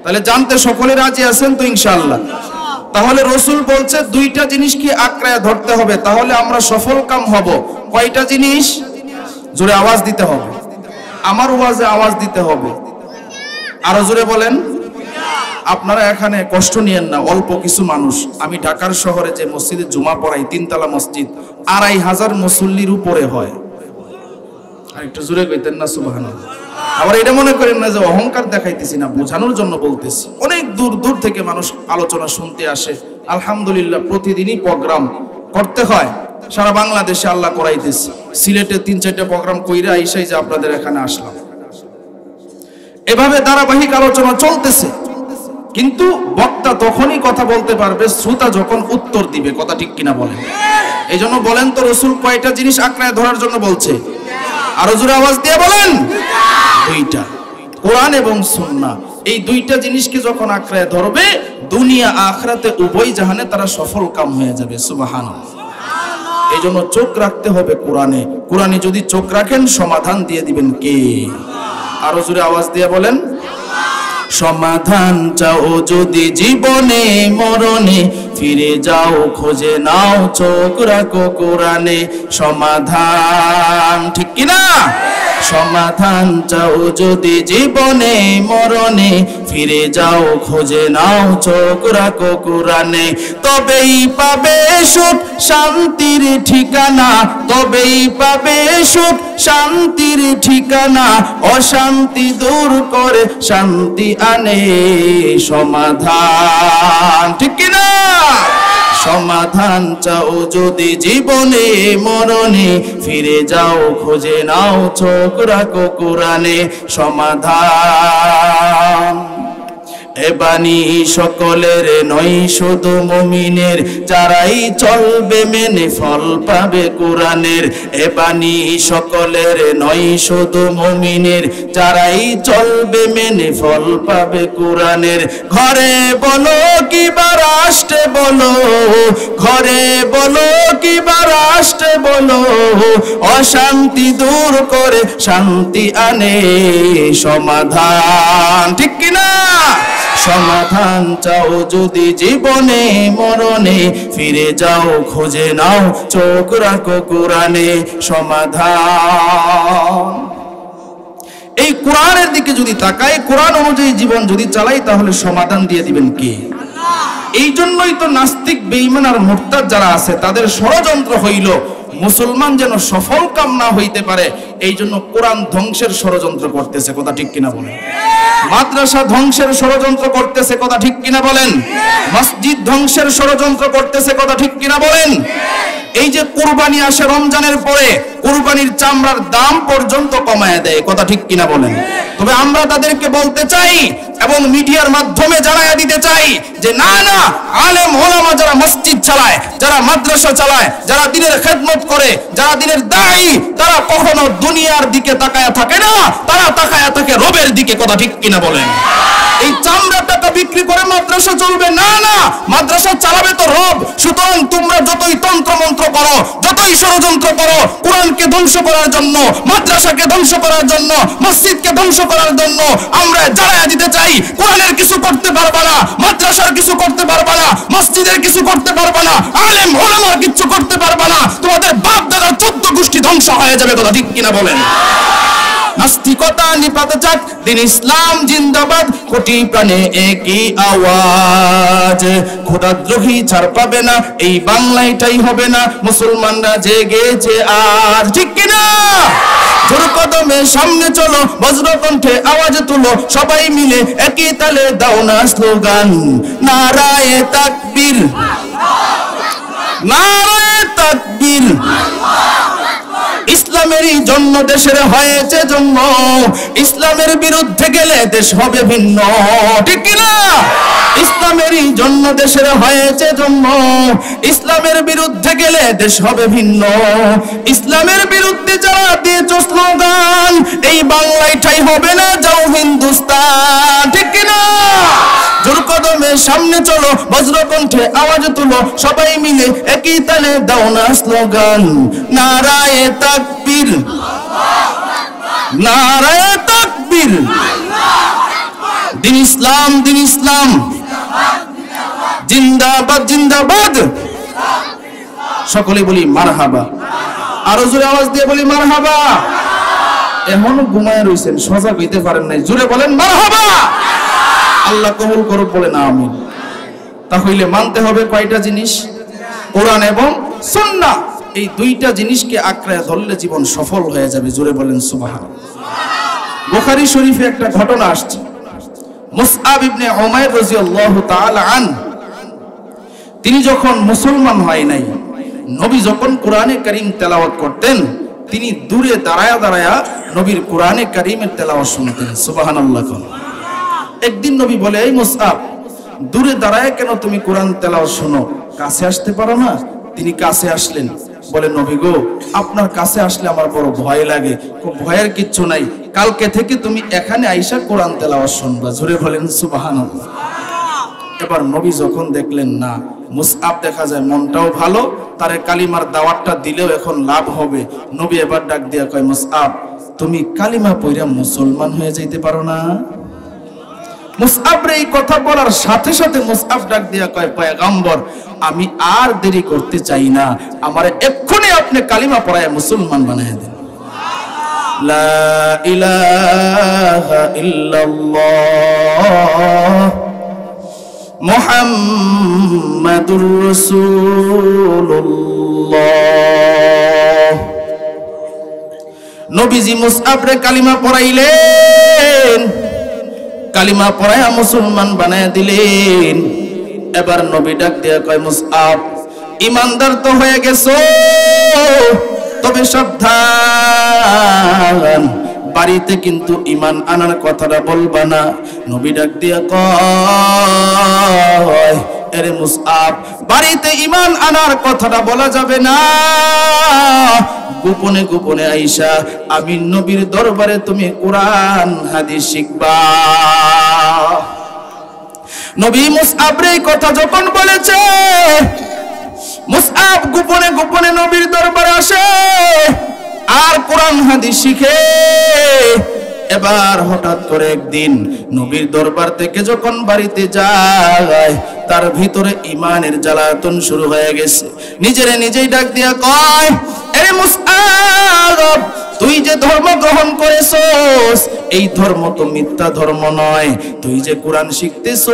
তাহলে জানতে সকলে রাজি আছেন তো ইনশাআল্লাহ? তাহলে রসুল বলছে দুইটা জিনিস কি আঁকড়ায় ধরতে হবে, তাহলে আমরা সফল কাম হব। কয়টা জিনিস? জোরে আওয়াজ দিতে হবে, আমার ওয়াজে আওয়াজ দিতে হবে, আরো জোরে বলেন। আপনারা এখানে কষ্ট নিয়েন না, অল্প কিছু মানুষ। আমি ঢাকার শহরে যে মসজিদে জুমা পড়াই, 3তলা মসজিদ, 2500 মুসল্লির উপরে হয়। আর একটু জোরে কইতেন না সুবহানাল্লাহ। আবার এটা মনে করেন না যে অহংকার দেখাইতেছি না, বোঝানোর জন্য বলতেছি। অনেক দূর দূর থেকে মানুষ আলোচনা শুনতে আসে। আলহামদুলিল্লাহ, প্রতিদিনই প্রোগ্রাম করতে হয়, সারা বাংলাদেশে আল্লাহ করাইতেছে। সিলেটে 3-4টা প্রোগ্রাম কইরা আইসাই যে আপনাদের এখানে আসলাম। এভাবে ধারাবাহিক আলোচনা চলতেছে, কিন্তু বক্তা তখনই কথা বলতে পারবে শ্রোতা যখন উত্তর দিবে, কথা ঠিক কিনা বলেন? এই জন্য বলেন তো রসুল কয়টা জিনিস আঁকড়ায় ধরার জন্য বলছে? আরো জোরে আওয়াজ দিয়ে বলেন। দুইটা, কোরআন এবং সুন্নাহ। এই দুইটা জিনিসকে যখন আঁকড়ায় ধরবে, দুনিয়া আখিরাতে উভয় জাহানে তারা সফল কাম হয়ে যাবে। সুবহানাল্লাহ। এই জন্য চোখ রাখতে হবে কোরআনে। কোরআনে যদি চোখ রাখেন, সমাধান দিয়ে দিবেন কে? আরো জোরে আওয়াজ দিয়ে বলেন। সমাধান চাও যদি জীবনে মরণে, ফিরে যাও খোঁজে নাও, চোখ রাখো কোরআনে। সমাধান, ঠিক কিনা? সমাধান চাও যদি জীবনে মরণে, ফিরে যাও খোঁজে নাও, চোখ রাখো কোরআনে। তবেই পাবে সুখ শান্তির ঠিকানা, তবেই পাবে সুখ শান্তির ঠিকানা। অশান্তি দূর করে শান্তি আনে সমাধান, ঠিক কিনা? সমাধান চাও যদি জীবনে মরণে, ফিরে যাও খোঁজে নাও, চোখ রাখো কোরআনে। সমাধান এ বাণী সকলের নয় শুধু মুমিনের, যারাই চলবে মেনে ফল পাবে কোরআনের। এ বাণী সকলের নয় শুধু মুমিনের, যারাই চলবে মেনে ফল পাবে কোরআনের। ঘরে বলো কিবা রাষ্ট্রে বলো, ঘরে বলো কিবা রাষ্ট্রে বলো, অশান্তি দূর করে শান্তি আনে সমাধান। ঠিক কিনা? সমাধান চাও যদি জীবনে মরণে, ফিরে যাও খুঁজে নাও চোখ রাখো কোরআনে সমাধান। এই কোরআনের দিকে যদি তাকাই, কোরআন অনুযায়ী জীবন যদি চালাই, তাহলে সমাধান দিয়ে দিবেন কে? এই জন্যই তো নাস্তিক বেঈমান আর মুরতাদ যারা আছে তাদের ষড়যন্ত্র হইল মুসলমান যেন সফল কাম না হইতে পারে, এই জন্য কোরআন ধ্বংসের ষড়যন্ত্র করতেছে। কথা ঠিক কিনা বলেন? মাদ্রাসা ধ্বংসের ষড়যন্ত্র করতেছে। কথা ঠিক কিনা বলেন? মসজিদ ধ্বংসের ষড়যন্ত্র করতেছে। কথা ঠিক কিনা বলেন? এই যে কুরবানি আসে রমজানের পরে, কুরবানির চামড়ার দাম পর্যন্ত কমায় দেয়। কথা ঠিক কিনা বলেন? তবে আমরা তাদেরকে বলতে চাই এবং মিডিয়ার মাধ্যমে জানাইয়া দিতে চাই যে না না, আলেম ওলামা যারা মসজিদ চালায়, যারা মাদ্রাসা চালায়, যারা দিনের খেদমত করে, যারা দিনের দায়ী, তারা কখনো দুনিয়ার দিকে তাকায়া থাকে না, তারা তাকায়া থাকে রবের দিকে। কথা ঠিক কিনা বলেন? এই চামড়ার টাকা বিক্রি করে মাদ্রাসা চলবে না, না, মাদ্রাসা চালাবে তো রব। সুতরাং তোমরা যতই তন্ত্র মন্ত্র করো, যতই ষড়যন্ত্র করো, কোরআনকে ধ্বংস করার জন্য, মাদ্রাসাকে ধ্বংস করার জন্য, মসজিদকে ধ্বংস করার জন্য আমরা জানাইয়া দিতে চাই, কোরআনের কিছু করতে পারবা না, মাদ্রাসার কিছু করতে পারবা না, মসজিদের কিছু করতে পারবা না, আলেম ওলামার কিছু করতে পারবা না, তোমাদের বাপ দাদার 14 গোষ্ঠী ধ্বংস হয়ে যাবে। কথা ঠিক কিনা বলেন? নাস্তিকতা নিপাত যাক, দিন ইসলাম জিন্দাবাদ, কোটি প্রাণে একই আওয়াজ। খোদাদ্রোহী ছাড় পাবে না, এই বাংলাটাই হবে না, মুসলমানরা জেগেছে আর। ঠিক কিনা? জোর কদমে সামনে চলো, বজ্রকণ্ঠে আওয়াজ তুলো, সবাই মিলে একই তালে দাও না স্লোগান, নারায়ে তাকবীর, নারায়ে তাকবীর। ইসলামেরই জন্য দেশের হয়েছে জন্ম, ইসলামের বিরুদ্ধে গেলে দেশ হবে ভিন্ন। ঠিক কিনা? ইসলামেরই জন্য দেশের হয়েছে জন্ম, ইসলামের বিরুদ্ধে গেলে দেশ হবে ভিন্ন। ইসলামের বিরুদ্ধে যারা দিয়েছ স্লোগান, এই বাংলাটাই হবে না, যাও হিন্দুস্তান। ঠিক কিনা? জোর কদমে সামনে চলো, বজ্রকণ্ঠে আওয়াজ তুলো, সবাই মিলে একই তালে দাও না স্লোগান, নারায়ে তাকবীর, নারায়ে তাকবীর। দিন ইসলাম, দিন ইসলাম জিন্দাবাদ, জিন্দাবাদ। সকলে বলি মারহাবা। আরো জোরে আওয়াজ দিয়ে বলি মারহাবা। এখনো ঘুমায় রইছেন, সজাগ হইতে পারেন নাই, জোরে বলেন মারহাবা। আল্লাহ কবুল করুক, বলেন আমিন। তাহলে মানতে হবে কয়টা জিনিস? কোরআন এবং সুন্নাহ। এই দুইটা জিনিসকে আঁকড়ায় ধরলে জীবন সফল হয়ে যাবে। জোরে বলেন সুবহানাল্লাহ। বুখারী শরীফে একটা ঘটনা আসছে। মুসআব ইবনে উমাইর রাদিয়াল্লাহু তাআলা আনহু, তিনি যখন মুসলমান হয় নাই, নবী যখন কোরআনে কারীম তেলাওয়াত করতেন, তিনি দূরে দাঁড়ায়া দাঁড়ায়া নবীর কোরআনে কারীমের তেলাওয়াত শুনতেন। সুবহানাল্লাহ। একদিন নবী বলে, এই মুসআব, দূরে দাঁড়ায় কেন তুমি কোরআন তেলাওয়াত শোনো, কাছে আসতে পারো না? তিনি কাছে আসলেন। বলে, নবী গো, আপনার কাছে আসলে আমার বড় ভয় লাগে। ভয়ের কিচ্ছু নাই, কালকে থেকে তুমি এখানে আইসা কোরআন তেলাওয়াত শুনবা। জোরে বলেন সুবহানাল্লাহ। এবার নবী যখন দেখলেন না, মুসআব দেখা যায় মনটাও ভালো, তারে কালিমার দাওয়াতটা দিলেও এখন লাভ হবে, নবী এবার ডাক দিয়া কয়, মুসআব, তুমি কালিমা পড়া মুসলমান হয়ে যাইতে পারো না? মুসআব এই কথা বলার সাথে সাথে মুসআব ডাক দিয়া কয়, পয়গম্বর, আমি আর দেরি করতে চাই না, আমারে এক্ষুনি আপনি কালিমা পড়ায় মুসলমান বানায় দেন। লা ইলাহা ইল্লাল্লাহ মুহাম্মাদুর রাসূলুল্লাহ। নবীজি মুসআবরে কালিমা পড়াইলেন, কালিমা পড়ায়া মুসলমান বানায় দিলেন। এবার নবী ডাক দিয়া কয়, মুসআব, ইমানদার তো হয়ে গেছো, তবে সাবধান, বাড়িতে কিন্তু ঈমান আনার কথাটা বলবা না। নবী ডাক দিয়া কয়, এরে মুসআব, বাড়িতে ঈমান আনার কথাটা বলা যাবে না। গোপনে গোপনে আইসা আমি নবীর দরবারে তুমি কোরআন হাদিস শিখবা। নবী মুসআবের এই কথা যখন বলেছে, মুসআব গোপনে গোপনে নবীর দরবারে আসে আর কোরআন হাদিস শিখে। এবার হঠাৎ করে একদিন নবীর দরবার থেকে যখন বাড়িতে যায়, তার ভিতরে ঈমানের জ্বালাতন শুরু হয়ে গেছে। নিজেরে নিজেই ডাক দিয়া কয়, আরে মুসআব, তুই যে ধর্ম গ্রহণ করেছস এই ধর্ম তো মিথ্যা ধর্ম নয়। তুই যে কোরআন শিখতেছস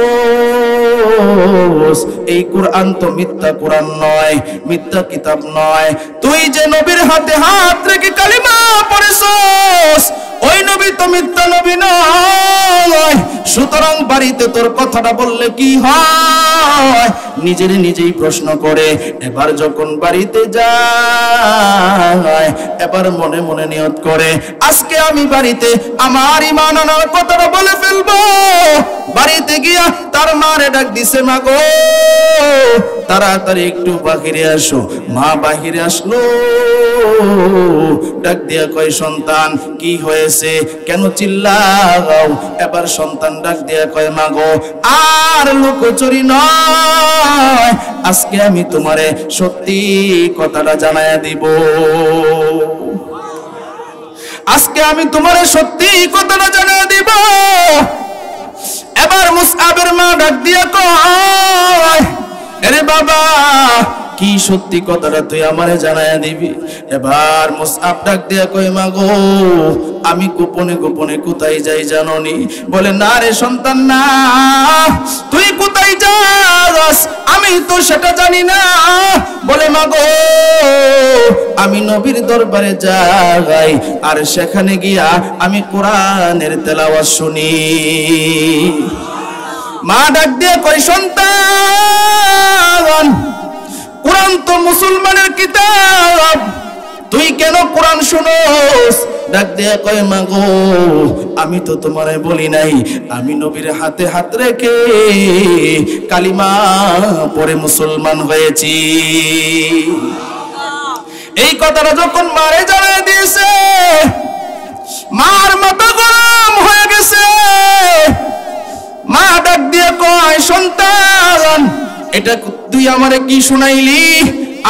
এই কোরআন তো মিথ্যা কোরআন নয়, মিথ্যা কিতাব নয়। তুই যে নবীর হাতে হাত রেখে কালিমা পড়েছস ওই নবী তো মিথ্যা নবী নয়। সুতরাং বাড়িতে তোর কথাটা বললে কি হয়? নিজের নিজেই প্রশ্ন করে এবার যখন বাড়িতে যায়, এবার মনে মনে নিয়ত করে, আজকে আমি বাড়িতে আমার ঈমান আনার কথাটা বলে ফেলবো। বাড়িতে গিয়া তার মারে ডাক দিছে, মা গো তাড়াতাড়ি একটু বাহিরে আসো। মা বাহিরে আসলো, ডাক দিয়া কয়, সন্তান কি হয়েছে, কেন চিল্লাও? এবার সন্তান ডাক দিয়া কয়, মা গো আর লুকোচুরি নয়, আজকে আমি তোমারে সত্যি কথাটা জানায়া দিব। আজকে আমি তোমারে সত্যি কথাটা জানায়া দিব। এবার মুসআবের মা ডাক দিয়া কয়, আরে বাবা কি সত্যি কথাটা তুই আমারে জানায়া দিবি? এবার মুসআব ডাক দিয়া কই, মা গো আমি গোপনে গোপনে কোথায় যাই জানোনি? বলে, না রে সন্তান না, তুই কোথায় যাস আমি তো সেটা জানি না। বলে, মা গো আমি নবীর দরবারে যাই আর সেখানে গিয়া আমি কোরআনের তেলাওয়াত শুনি। মা ডাক দিয়ে কই, সন্তান কোরআন তো মুসলমানের কিতাব, তুই কেন কোরআন শুনোস? ডাক দিয়ে কয়, মা গো আমি তো তোমারে বলি নাই আমি নবীর হাতে হাত রেখে কালিমা পড়ে মুসলমান হয়েছি। এই কথাটা যখন মারে জানায় দিয়েছে, মার মাথা গরম হয়ে গেছে। মা ডাক দিয়ে কয়, সন্তান এটা তুই আমারে কি শুনাইলি?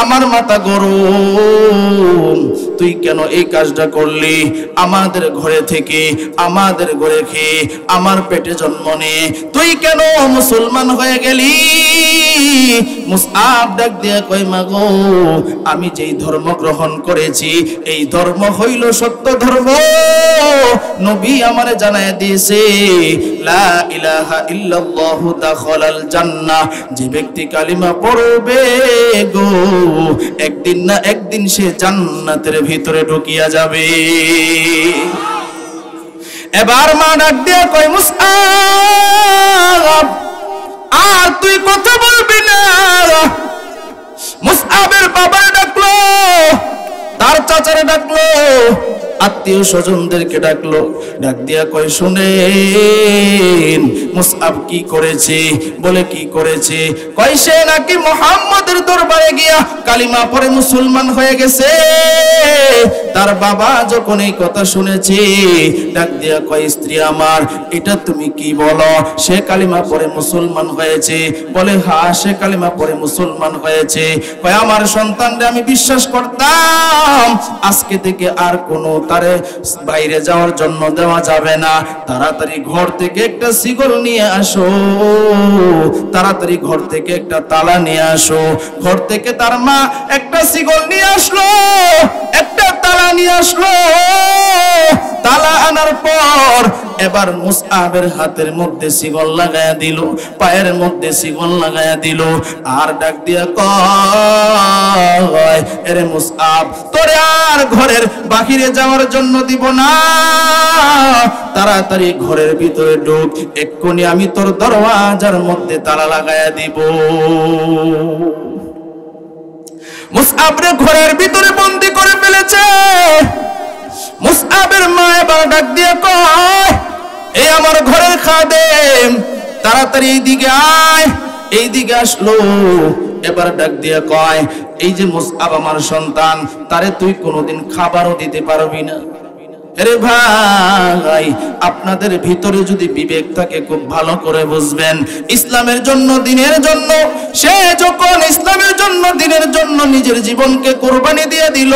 আমার মাথা গরম, তুই কেন এই কাজটা করলি? আমাদের ঘরে থেকে আমাদের ঘরে খেয়ে আমার পেটে জন্ম নিয়ে তুই কেন মুসলমান হয়ে গেলি? মুসআব ডাক দিয়ে কয়, মা গো আমি যেই ধর্ম গ্রহণ করেছি এই ধর্ম হইল সত্য ধর্ম। নবী আমারে জানায় দিয়েছে, লা ইলাহা ইল্লাল্লাহু দাখালাল জান্নাহ, যে ব্যক্তি কালিমা পড়বে গো একদিন না একদিন সে জান্নাতের ভিতরে ঢুকিয়া যাবে। এবার মা ডাক দিয়ে কয়, মুসআব আর তুই কথা বলবি না। মুসআবের বাবা ডাকলো, তার চাচারে ডাকলো, আত্মীয় স্বজনদেরকে ডাকলো। ডাক দিয়া কয়, শুনেন মুসআব কি করেছে? বলে, কি করেছে? কয়, সে নাকি মুহাম্মাদের দরবারে গিয়া কালিমা পড়ে মুসলমান হয়ে গেছে। তার বাবা যখন এই কথা শুনেছে, ডাক দিয়া কয়, স্ত্রী আমার এটা তুমি কি বলো? সে কালিমা পড়ে মুসলমান হয়েছে? বলে, হ্যাঁ সে কালিমা পড়ে মুসলমান হয়েছে। কয়, আমার সন্তানরে আমি বিশ্বাস করতাম, আজকে থেকে আর কোনো তারে বাইরে যাওয়ার জন্য দেওয়া যাবে না। তাড়াতাড়ি ঘর থেকে একটা শিকল নিয়ে আসো, তাড়াতাড়ি ঘর থেকে একটা তালা নিয়ে আসো। ঘর থেকে তার মা একটা শিকল নিয়ে আসলো, একটা তালা নিয়ে আসলো। তালা আনার পর এবার মুসআবের হাতের মধ্যে শিকল লাগায়া দিল, পায়ের মধ্যে শিকল লাগায়া দিল, আর ডাক দিয়া কয়, এরে মুসআব তোরে আর ঘরের বাহিরে যাওয়ার জন্য দিব না, তাড়াতাড়ি ঘরের ভিতরে ঢুক, এক্ষুনি আমি তোর দরওয়াজার মধ্যে তালা লাগায়া দিব। মুসআবরে ঘরের ভিতরে বন্দী করে ফেলেছে। মুসআবের মা এবার ডাক দিয়ে কয়, এই আমার ঘরের খাদেম, তাড়াতাড়ি এইদিকে আয়। এইদিকে আসলো। এবার ডাক দিয়ে কয়, এই যে মুসআব আমার সন্তান, তারে তুই কোনোদিন খাবারও দিতে পারবি না। আরে ভাই, আপনাদের ভিতরে যদি বিবেক থাকে খুব ভালো করে বুঝবেন, ইসলামের জন্য, দিনের জন্য, সে যখন ইসলামের জন্য, দিনের জন্য নিজের জীবনকে কোরবানি দিয়ে দিল,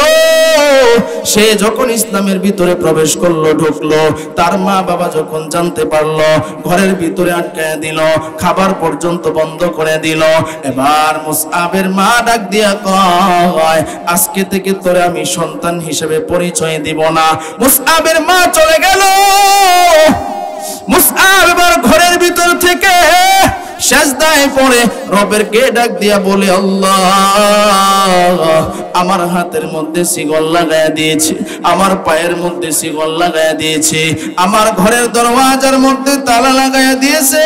সে যখন ইসলামের ভিতরে প্রবেশ করলো, ঢুকলো, তার মা বাবা যখন জানতে পারলো, ঘরের ভিতরে আটকায় দিল, খাবার পর্যন্ত বন্ধ করে দিল। এবার মুসআবের মা ডাক দিয়া কয়, আজকে থেকে তোরে আমি সন্তান হিসেবে পরিচয় দিব না। মুসআবের মা চলে গেল। মুসআব এবার ঘরের ভিতর থেকে সেজদায় পড়ে রবের কে ডাক দিয়া বলে, আল্লাহ, আমার হাতের মধ্যে শিকল লাগায়া দিয়েছে, আমার পায়ের মধ্যে শিকল লাগায়া দিয়েছে, আমার ঘরের দরওয়াজার মধ্যে তালা লাগায়া দিয়েছে।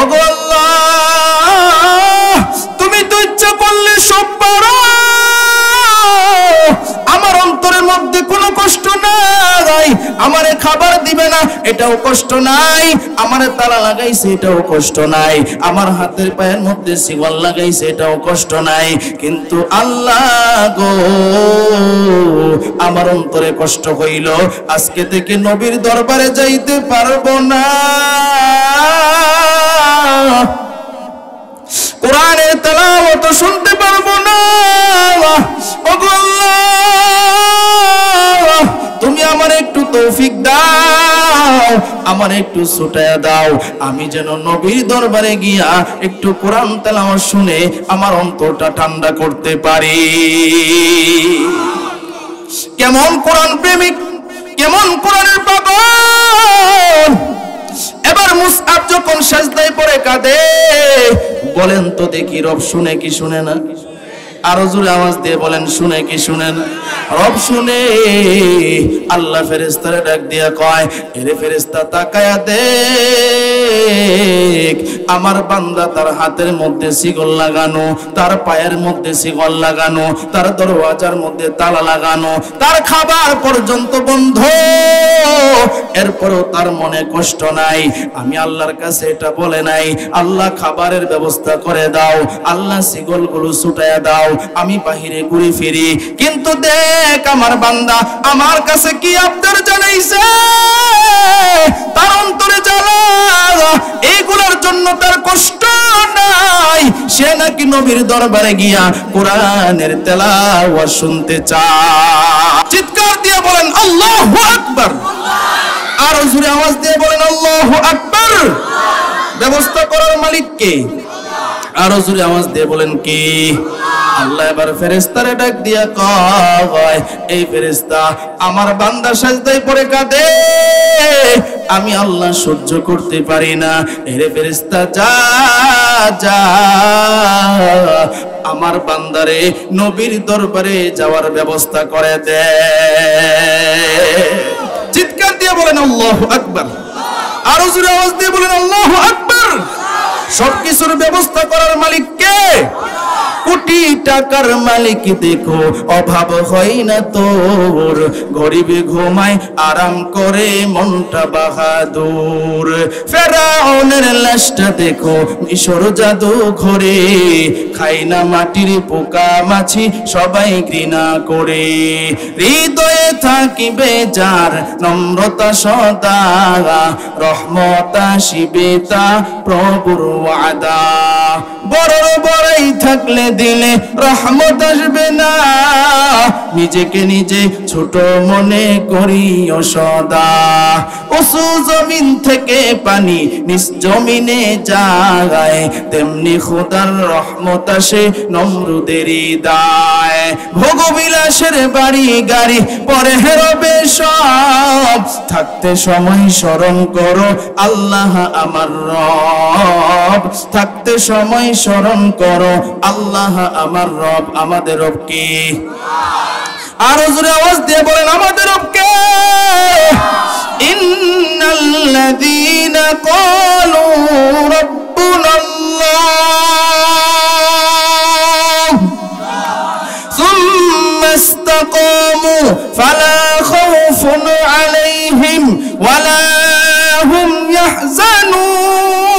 ওগো আল্লাহ, তুমি তো ইচ্ছা করলে সব পারো। আমার অন্তরের মধ্যে কোনো কষ্ট নাই, আমারে খাবার দিবে না এটাও কষ্ট নাই, আমারে তালা লাগাইছে এটাও কষ্ট নাই, আমার হাতের পায়ের মধ্যে শিকল লাগাইছে এটাও কষ্ট নাই, কিন্তু আল্লাহ গো, আমার অন্তরে কষ্ট হইল, আজকে থেকে নবীর দরবারে যাইতে পারবো না, কোরআনের তেলাওয়াত শুনতে পারবো না। ওগো আল্লাহ, তুমি আমার একটু তৌফিক দাও, আমার একটু ছুটায়া দাও, আমি যেন নবীর দরবারে গিয়া একটু কোরআন তেলাওয়াত শুনে আমার অন্তরটা ঠান্ডা করতে পারি। কেমন কোরআন প্রেমিক, কেমন কোরআনের পাগল। এবার মুসআব যখন সেজদায় পড়ে কাঁদে, বলেন তো দেখি, রব শুনে কি শুনে না? আরো জোরে আওয়াজ দিয়ে বলেন, শুনে কি শুনে না? রব শুনে। আল্লাহ ফেরেশতারে ডাক দিয়া কয়, এরে ফেরেশতা, তাকায়া দেখ, আমার বান্দা তার হাতের মধ্যে শিকল লাগানো, তার পায়ের মধ্যে শিকল লাগানো, তার দরওয়াজার মধ্যে তালা লাগানো, তার খাবার পর্যন্ত বন্ধ, এরপরেও তার মনে কষ্ট নাই। আমি আল্লাহর কাছে এটা বলে নাই, আল্লাহ খাবারের ব্যবস্থা করে দাও, আল্লাহ শিকলগুলো ছুটায়া দাও, আমি বাহিরে ঘুরে ফিরি, কিন্তু দেখ আমার বান্দা আমার কাছে কি আবদার জানাইছে, তার অন্তরে জ্বালা, এইগুলোর জন্য তার কষ্ট নাই, সে নাকি নবীর দরবারে গিয়া কোরআনের তেলাওয়াত শুনতে চায়। চিৎকার দিয়ে বলেন আল্লাহু আকবার। আরো জোরে আওয়াজ দিয়ে বলেন আল্লাহু আকবার। ব্যবস্থা করার মালিক কে? আরো জোরে আওয়াজ দিয়ে বলেন কি? আল্লাহ এবার ফেরেশতারে ডাক দিয়া কয়, এই ফেরেশতা, আমার বান্দা সাজদায় পড়ে কাঁদে, আমি আল্লাহ সহ্য করতে পারি না, এরে ফেরেশতা যা যা, আমার বান্দারে নবীর দরবারে যাওয়ার ব্যবস্থা করে দে। চিৎকার দিয়ে বলেন আল্লাহু আকবার। আরো জোরে আওয়াজ দিয়ে বলেন আল্লাহু আকবার। সবকিছুর ব্যবস্থা করার মালিক কে? কোটি টাকার মালিক দেখো, অভাব হয় না তোর, গরিবে ঘুমায় আরাম করে মনটা বাহাদুর। ফেরাউনের লাশটা দেখো মিশর জাদু ঘরে, খাই না মাটির পোকা মাছি সবাই ঘৃণা করে। হৃদয়ে থাকিবে যার নম্রতা সদা, রহমত আসিবে তা প্রভুর ওয়াদা। বড় বড়াই থাকলে দিলে রহমত আসবে না, নিজেকে নিজে ছোট মনে করিও সদা। উঁচু জমিন থেকে পানি নিচ জমিনে যায়, তেমনি খোদার রহমত আসে নমরুদেরই দায়। ভোগবিলাসের বাড়ি গাড়ি পরে হেরবে সব, থাকতে সময় স্মরণ করো আল্লাহ আমার রব, থাকতে সময় স্মরণ করো আল্লাহ আমার রব। আমাদের রব কে? আরো জোরে আওয়াজ দিয়ে বলেন আমাদের রব কে? ইন্নাল্লাযীনা ক্বালু রাব্বুনাল্লাহ সুম্মা ইসতাকামু খাউফুন আলাইহিম ওয়ালা হুম ইয়াহজানুন।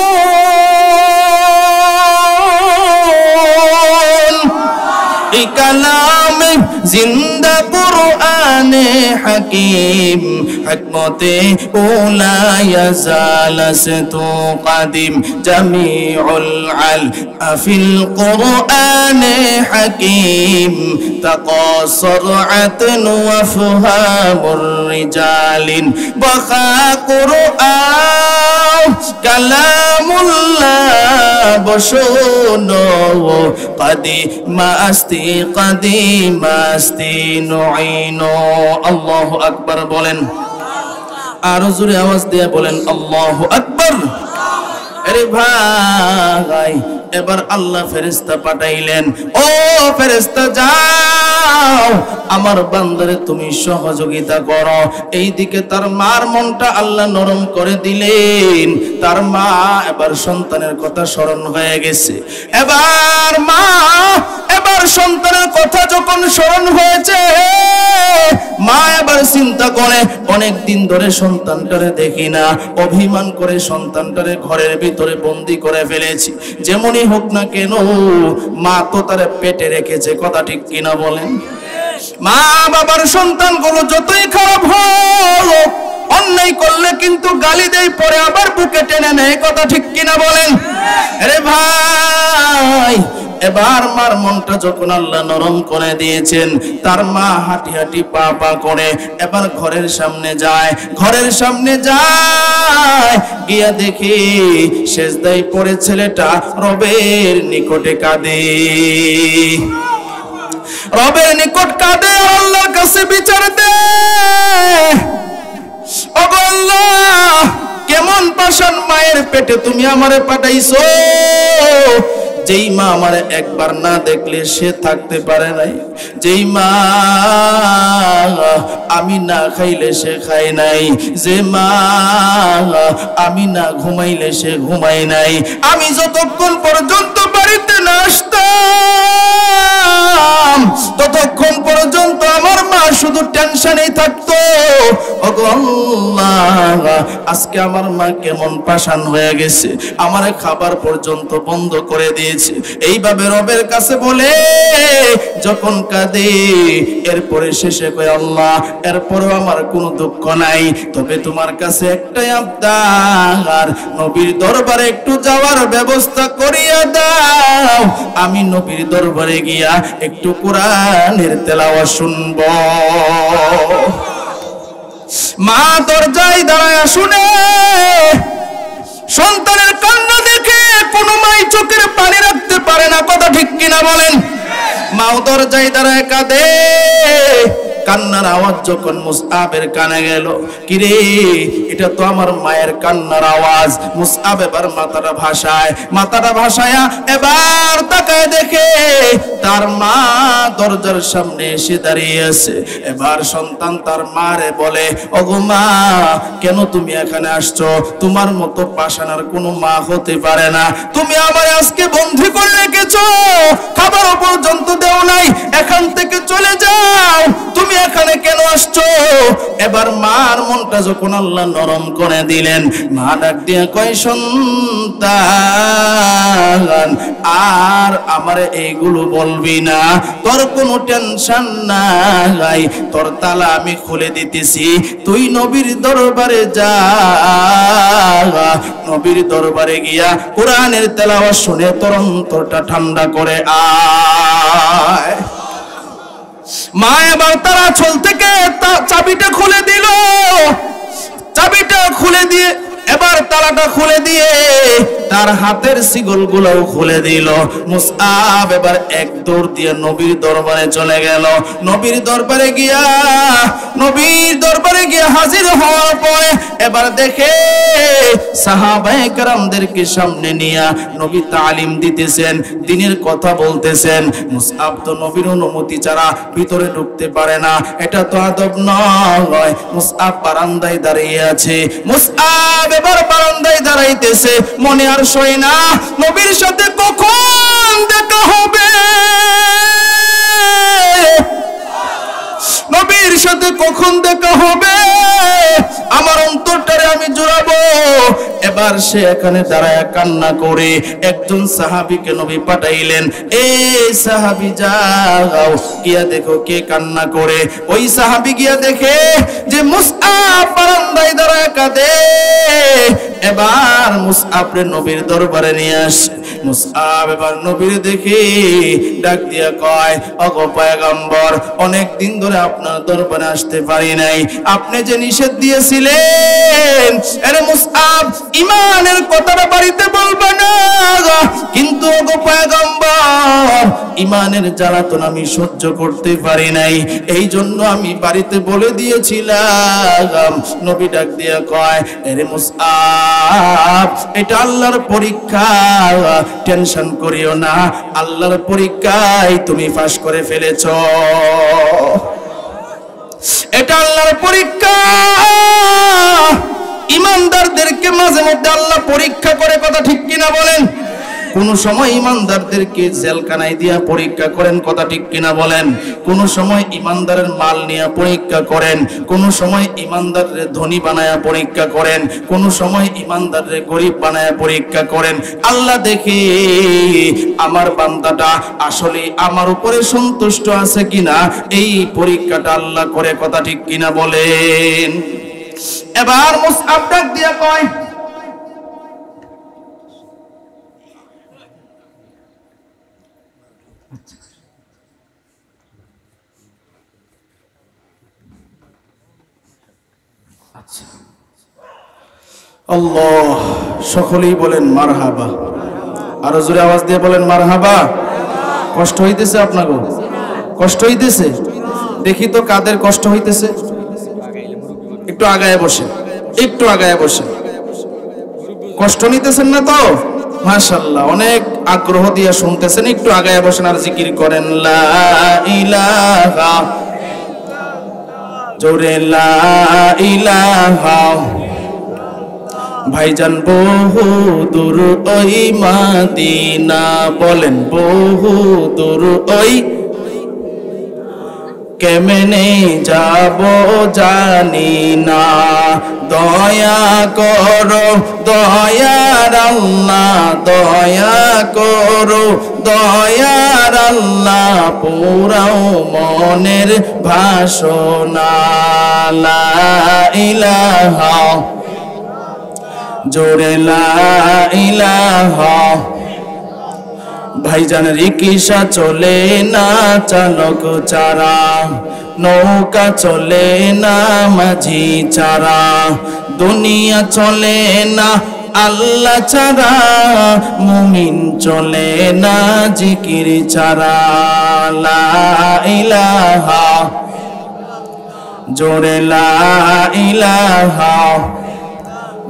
এই কালামে জিন্দা কুরআনে হাকিম হিকমতে উলা ইয়াজালাসতু কাদিম জামিউল আল ফিল কুরআনে হাকিম তাকাসরাতন ওয়া ফাহামুর রিজালিন বাখা কুরআন কালামুল্লাহ বশুনো কাদিমাস্তি নুইনো। আল্লাহু আকবার বলেন, আরো জোরে আওয়াজ দিয়ে বলেন আল্লাহু আকবার। আরে ভাই, এবার আল্লাহ ফেরেশতা পাঠাইলেন, ও ফেরেশতা যাও আমার বান্দারে তুমি সহযোগিতা করো। এইদিকে তার মার মনটা আল্লাহ নরম করে দিলেন। তার মা এবার সন্তানের কথা স্মরণ হয়ে গেছে। এবার সন্তানের কথা যখন স্মরণ হয়েছে, মা এবার চিন্তা করে অনেক দিন ধরে সন্তানটারে দেখি না, অভিমান করে সন্তানটারে ঘরের ভিতরে বন্দি করে ফেলেছি। যেমনই হোক না কেন মা তো তারে পেটে রেখেছে, কথা ঠিক কিনা বলেন? মা বাবার সন্তানগুলো যতই খারাপ হোক, অন্যায় করলে কিন্তু গালি দেয়, পরে আবার বুকে টেনে নেয়, কথা ঠিক কিনা বলেন? আরে ভাই, এবার মার মনটা যখন আল্লাহ নরম করে দিয়েছেন, তার মা হাঁটি হাঁটি পা পা করে এবার ঘরের সামনে যায় গিয়া দেখি সেজদায় পড়ে ছেলেটা রবের নিকটে কাঁদে। রবের নিকট কাঁদে, আল্লাহর কাছে বিচার দে। ওগো আল্লাহ, কেমন পাষাণ মায়ের পেটে তুমি আমারে পাঠাইছো। যেই মা আমারে একবার না দেখলে সে থাকতে পারে নাই, যেই মা আমি না খাইলে সে খায় নাই, যে মা আমি না ঘুমাইলে সে ঘুমায় নাই, আমি যতক্ষণ পর্যন্ত বাড়িতে না আসতাম ততক্ষণ পর্যন্ত আমার মা শুধু টেনশনেই থাকতো। ওগো আল্লাহ, আজকে আমার মা কেমন পাষাণ হয়ে গেছে, আমার খাবার পর্যন্ত বন্ধ করে দিয়েছে। এইভাবে রবের কাছে বলে যখন কাঁদে, এরপরে শেষে কয় আল্লাহ, এরপরও আমার কোনো দুঃখ নাই, তবে তোমার কাছে একটাই আবদার, নবীর দরবারে একটু যাওয়ার ব্যবস্থা করিয়া দাও। আমি নবীর দরবারে গিয়া একটু কোরআনের তেলাওয়াত শুনব। মা দরজায় দাঁড়ায় শুনে, সন্তানের কান্না দেখে কোনো মাই চোখের পানি রাখতে পারে না, কথা ঠিক কিনা বলেন? মাও দরজায় দাঁড়ায় কাঁদে। কান্নার আওয়াজ যখন মুসআবের কানে গেল, কিরে এটা তো আমার মায়ের কান্নার আওয়াজ। মুসআব এবার মাথাটা ভাসায়া এবার তাকায় দেখে তার মা দরজার সামনে এসে দাঁড়িয়ে আছে। এবার সন্তান তার মারে বলে, ওগো মা, কেন তুমি এখানে আসছো? তোমার মতো পাষাণের কোনো মা হতে পারে না। তুমি আমার আজকে বন্দী করে রেখেছো, খাবার পর্যন্ত দেও নাই, এখান থেকে চলে যাও, তুমি এখানে কেন আসছো? এবার মার মনটা যখন আল্লাহ নরম করে দিলেন, মা ডাক দিয়ে কয়, সন্তান আর আমারে এইগুলো বলবি না, তোর কোনো টেনশন নাই, তোর তালা আমি খুলে দিতেছি, তুই নবীর দরবারে যা। নবীর দরবারে গিয়া কোরআনের তেলাওয়াত শুনে তোর অন্তরটা ঠান্ডা করে আয়। মা এবার তারা ছল থেকে চাবিটা খুলে দিল, চাবিটা খুলে দিয়ে এবার তালাটা খুলে দিয়ে তার হাতের সিগলগুলোও খুলে দিল। মুসআব এবার এক দৌড় দিয়ে নবীর দরবারে চলে গেল। নবীর দরবারে গিয়া হাজির হওয়ার পরে এবার দেখে সাহাবায়ে কেরামদেরকে সামনে নিয়ে নবী তালিম দিতেছেন, দ্বীনের কথা বলতেছেন। মুসআব তো নবীর অনুমতি ছাড়া ভিতরে ঢুকতে পারে না, এটা তো আদব নয়। মুসআব বারান্দায় দাঁড়িয়ে আছে। মুসআব এবার বারান্দায় দাঁড়াইতেছে, মনে আর সয় না নবীর সাথে কখন দেখা হবে। নবীর সাথে কখন দেখা হবে, আমার অন্তরটারে আমি জোড়াবো। এবার সে এখানে দাঁড়ায় কান্না করে একজন সাহাবীকে নবী পাঠাইলেন, এই সাহাবী যাও গিয়া দেখো কে কান্না করে। ওই সাহাবী গিয়া দেখে যে মুসআব বারান্দায় দাঁড়ায় কাঁদে। এবার মুসআবরে নবীর দরবারে নিয়ে আসে। মুসআব এবার নবীর দেখে ডাক দিয়া কয়, ওগো পয়গম্বর, অনেক দিন ধরে আপনার দরবারে আসতে পারি নাই, আপনি যে নিষেধ দিয়েছিলেন, আরে মুসআব ঈমানের কথাটা বাড়িতে বলবা না, কিন্তু ওগো পয়গম্বর ঈমানের জ্বালাতন আমি সহ্য করতে পারি নাই, এই জন্য আমি বাড়িতে বলে দিয়েছিলাম। নবী ডাক দিয়া কয়, আরে মুসআব, এটা আল্লাহর পরীক্ষা, টেনশন করিও না, আল্লাহর পরীক্ষায় তুমি পাস করে ফেলেছো। এটা আল্লাহর পরীক্ষা। ইমানদারদেরকে মাঝে মধ্যে আল্লাহ পরীক্ষা করে, কথা ঠিক কিনা বলেন? কোন সময় ইমানদারদেরকে জেলখানায় দিয়া পরীক্ষা করেন, কথা ঠিক কিনা বলেন? কোন সময় ইমানদারের মাল নিয়ে পরীক্ষা করেন, কোন সময় ইমানদারের ধনী বানায়া পরীক্ষা করেন, কোন সময় ইমানদারের গরিব বানায়া পরীক্ষা করেন। আল্লাহ দেখে আমার বান্দাটা আসলে আমার উপরে সন্তুষ্ট আছে কিনা, এই পরীক্ষাটা আল্লাহ করে, কথা ঠিক কিনা বলেন? এবার মুসআব ডাক দিয়া কয়, আল্লাহ, সকলেই বলেন মারহাবা। আরো জোরে আওয়াজ দিয়ে বলেন মারহাবা। কষ্ট হইতেছে আপনাকে? কষ্ট হইতেছে? দেখি তো কাদের কষ্ট হইতেছে। একটু আগায় বসে, একটু আগায় বসে। কষ্ট নিতেছেন না তো? মাশাআল্লাহ, অনেক আগ্রহ দিয়ে শুনতেছেন। একটু আগায় বসেন আর জিকির করেন, লা ইলাহা, জোরে লা ইলাহা। ভাইজান বহু দূর ওই মদিনা, বলেন বহু দূর ওই, কেমনে যাব জানি না, দয়া করো দয়ার আল্লাহ, দয়া করো দয়ার আল্লাহ, পুরাও মনের ভাষণা, লা ইলাহা, জোরে লা ইলাহা। ভাইজান রিকশা চলে না চালক চারা, নৌকা চলে না মাঝি চারা, দুনিয়া চলে না আল্লাহ ছাড়া, মুমিন চলে না জিকির ছাড়া, লা ইলাহা, জোরে লা ইলাহা,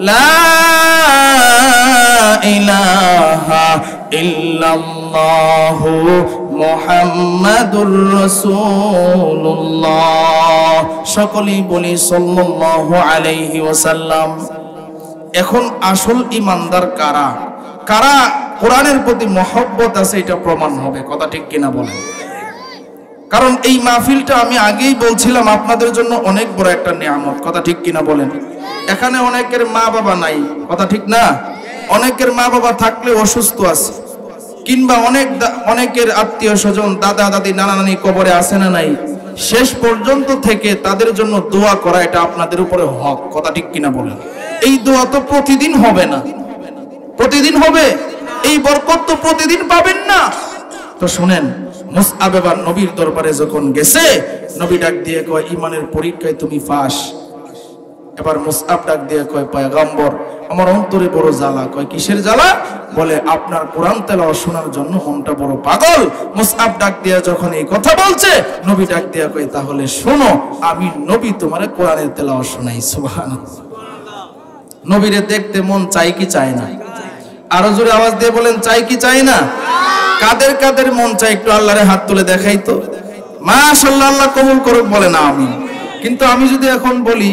লা ইলাহা ইল্লাল্লাহু মুহাম্মাদুর রাসূলুল্লাহ। সকলেই বলি সাল্লাল্লাহু আলাইহি ওয়াসাল্লাম। এখন আসল ঈমানদার কারা? কারা কোরআনের প্রতি মহব্বত আছে, এটা প্রমাণ হবে, কথা ঠিক কিনা বলেন? কারণ এই মাহফিলটা আমি আগেই বলছিলাম আপনাদের জন্য অনেক বড় একটা নিয়ামত, কথা ঠিক কিনা বলেন? এখানে অনেকের মা বাবা নাই, কথা ঠিক না? অনেকের মা বাবা থাকলে অসুস্থ আছে, কিংবা অনেকের আত্মীয় স্বজন দাদা দাদি নানা নানি কবরে আছে না নাই, শেষ পর্যন্ত থেকে তাদের জন্য দোয়া করা এটা আপনাদের উপরে হক, কথা ঠিক কিনা বলেন? এই দোয়া তো প্রতিদিন হবে না, প্রতিদিন হবে এই বরকত তো প্রতিদিন পাবেন না। তো শুনেন, মুসআব এবার নবীর দরবারে যখন গেছে, নবী ডাক দিয়ে কয়, ঈমানের পরীক্ষায় তুমি পাস। এবার মুসআব ডাক দিয়ে কয়, পয়গম্বর আমার অন্তরে বড় জ্বালা। কয় কিসের জ্বালা? বলে আপনার কোরআন তেলাওয়াত শোনার জন্য মনটা বড় পাগল। মুসআব ডাক দিয়ে যখন এই কথা বলছে, নবী ডাক দিয়ে কয়, তাহলে শোনো, আমি নবী তোমারে কোরআনের তেলাওয়াত শোনাই। সুবহানাল্লাহ। নবীরে দেখতে মন চাই কি চায় না? আরো জোরে আওয়াজ দিয়ে বলেন, চাই কি চাই না? কাদের কাদের মন চাই একটু আল্লাহরে হাত তুলে দেখাই তো। মাশাআল্লাহ, আল্লাহ কবুল করুক, বলে না আমি। কিন্তু আমি যদি এখন বলি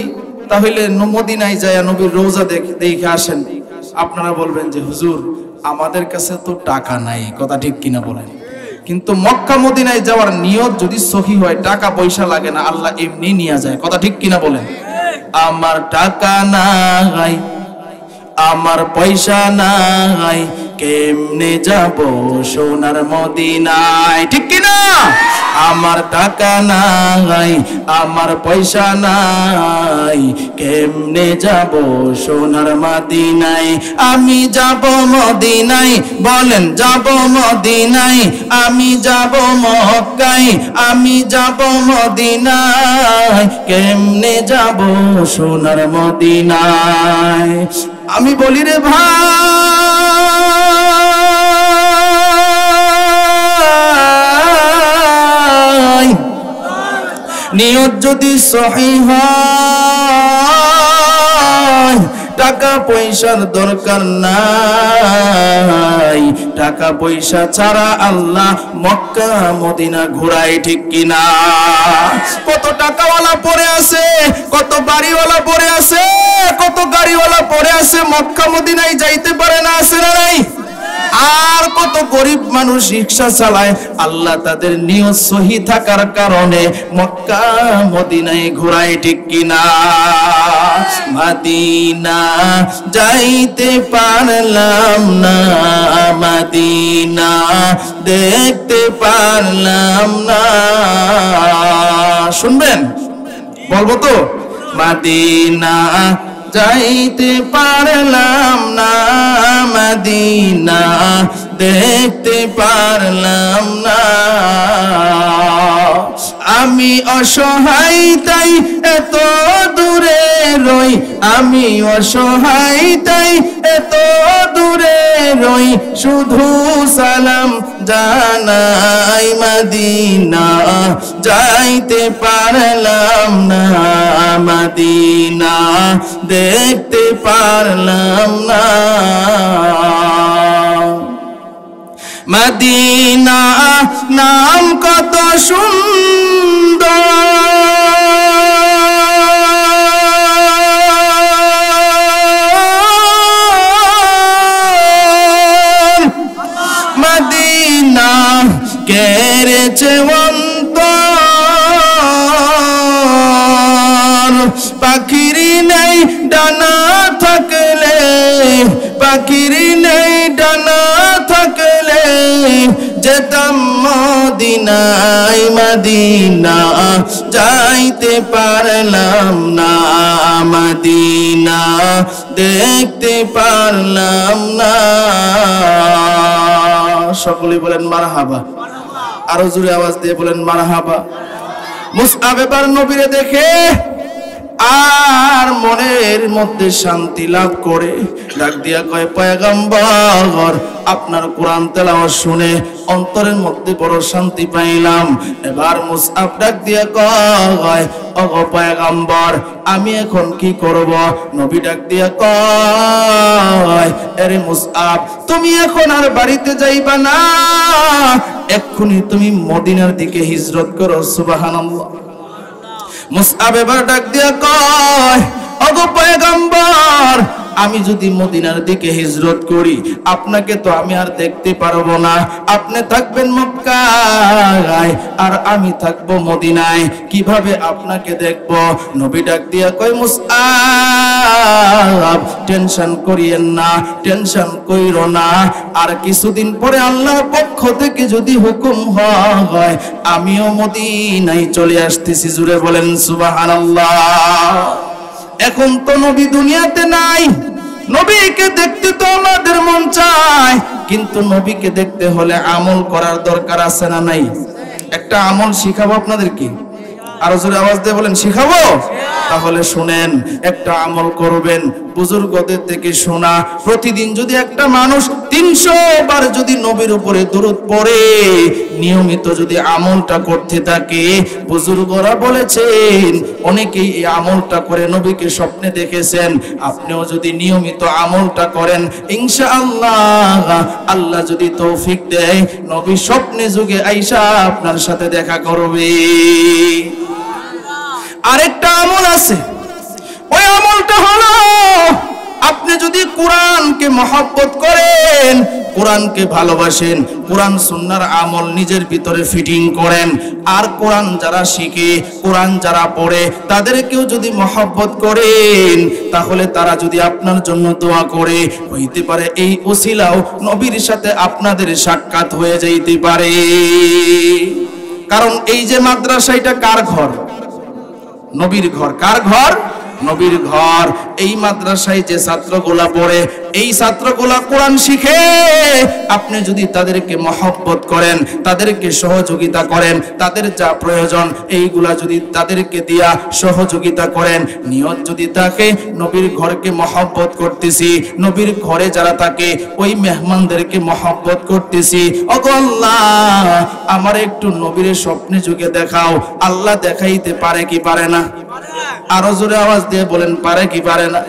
তাহলে মদিনায় যায় নবীর রওজা দেখে আসেন, আপনারা বলবেন যে হুজুর আমাদের কাছে তো টাকা নাই, কথা ঠিক কিনা বলেন? কিন্তু মক্কা মদিনায় যাওয়ার নিয়ত যদি সহি হয়, টাকা পয়সা লাগে না, আল্লাহ এমনি নিয়ে যায়। কথা ঠিক কিনা বলেন? আমার টাকা নাই, আমার পয়সা নাই, কেমনে যাব সোনার মদিনায়? ঠিক কিনা? আমার টাকা নাই, আমার পয়সা নাই, কেমনে যাব সোনার মদিনায়? আমি যাব মদিনায়, বলেন যাব মদিনায়, আমি যাব মক্কায়, আমি যাব মদিনায়, কেমনে যাব সোনার মদিনায়? আমি বলি রে ভাই, নিয়ত যদি সহি হয়, টাকা পয়সার দরকার নাই, টাকা পয়সা ছাড়া আল্লাহ মক্কা মদিনা ঘুরায়। ঠিক কিনা? কত টাকাওয়ালা পড়ে আছে, কত বাড়িওয়ালা পড়ে আছে, কত গাড়িওয়ালা পড়ে আছে, মক্কা মদিনায় যাইতে পারে না, আছে না নাই? আর কত গরিব মানুষ রিকশা চালায়, আল্লাহ তাদের নিয়ত সহি থাকার কারণে মক্কা মদিনায় ঘুরায়। ঠিক কিনা? মদিনা যাইতে পারলাম না, মদিনা দেখতে পারলাম না। শুনবেন? বলবো তো? মদিনা যাইতে পারলাম না, মদিনা দেখতে পারলাম না। আমি অসহায় তাই এত দূরে রই, আমি অসহায় তাই এত দূরে রই, শুধু সালাম জানাই, মদিনা যাইতে পারলাম না, মদিনা দেখতে পারলাম না। মদিনা নাম কত সুন্দর, মদিনা কেড়েছে অন্তর। পাখির নেই ডানা থাকলে, পাখির নেই ডানা থাকলে, যেতাম মদিনায়, মদিনা যাইতে পারলাম না, মদিনা দেখতে পারলাম না। সকলে বলেন মারহাবা। আরো জোরে আওয়াজ দিয়ে বলেন মারহাবা। মুসআব এবার নবীরে দেখে আর মনের মধ্যে শান্তি লাভ করে ডাক দিয়া কয়, পয়গম্বর আপনার কোরআন তেলাওয়াত শুনে অন্তরের মধ্যে বড় শান্তি পাইলাম। এবার মুসআব ডাক দিয়া কয়, ওগো পয়গম্বর আমি এখন কি করব? নবী ডাক দিয়া কয়, আরে মুসআব তুমি এখন আর বাড়িতে যাইবা না, এক্ষুনি তুমি মদিনার দিকে হিজরত করো। সুবহানাল্লাহ। মুসআব এবার ডাক দিয়া কয়, ওগো পয়গম্বর আমি যদি মদিনার দিকে হিজরত করি, আপনাকে তো আমি আর দেখতে পারবো না, আপনি থাকবেন মক্কায় আর আমি থাকবো মদিনায়, কিভাবে আপনাকে দেখব? নবী ডাক দিয়া কয়, মুসআব টেনশন করিয়েন না, টেনশন কইরো না, আর কিছুদিন পরে আল্লাহর পক্ষ থেকে যদি হুকুম হয় আমিও মদিনায় চলে আসতেছি। জুড়ে বলেন সুবহানাল্লাহ। এখন তো নবী দুনিয়াতে নাই, নবীকে দেখতে তো আমাদের মন চায়, কিন্তু নবীকে দেখতে হলে আমল করার দরকার আছে না নাই? একটা আমল শিখাবো আপনাদেরকে, আরো জোরে আওয়াজ দিয়ে বলেন শিখাবো। তাহলে শুনেন, একটা আমল করবেন, বুজুর্গদের থেকে শোনা। প্রতিদিন যদি একটা মানুষ 300 বার যদি নবীর উপরে দরুদ পড়ে, নিয়মিত যদি আমলটা করতে থাকে, বুজুর্গরা বলেছেন অনেকেই এই আমলটা করে নবীকে স্বপ্নে দেখেছেন। আপনিও যদি নিয়মিত আমলটা করেন, ইনশাআল্লাহ আল্লাহ যদি তৌফিক দেয়, নবী স্বপ্নে যুগে আইসা আপনার সাথে দেখা করবে। আরেকটা আমল আছে, ওই আমলটা হলো আপনি যদি কোরআনকে মহব্বত করেন, কোরআনকে ভালোবাসেন, কোরআন সুন্নাহর আমল নিজের ভিতরে ফিটিং করেন। আর কোরআন যারা শিখে, কোরআন যারা পড়ে, তাদেরকেও যদি মহব্বত করেন, তাহলে তারা যদি আপনার জন্য দোয়া করে, হইতে পারে এই ওসিলাও নবীর সাথে আপনাদের সাক্ষাৎ হয়ে যাইতে পারে। কারণ এই যে মাদ্রাসা, এটা কার ঘর? নবীর ঘর। কার ঘর? নবীর ঘর। এই মাদ্রাসায় যে ছাত্রগুলা পড়ে, এই ছাত্রগুলা কোরআন শিখে, আপনি যদি তাদেরকে মহব্বত করেন, তাদেরকে সহযোগিতা করেন, তাদের যা প্রয়োজন এইগুলা যদি তাদেরকে দিয়া সহযোগিতা করেন, নিয়ত যদি থাকে নবীর ঘরকে মহব্বত করতেছি, নবীর ঘরে যারা থাকে ওই মেহমানদেরকে মহব্বত করতেছি, ওগো আল্লাহ আমার একটু নবীর স্বপ্নে যুগে দেখাও, আল্লাহ দেখাইতে পারে কি পারে না? আরো জোরে আওয়াজ দিয়ে বলেন, পারে কি পারে না?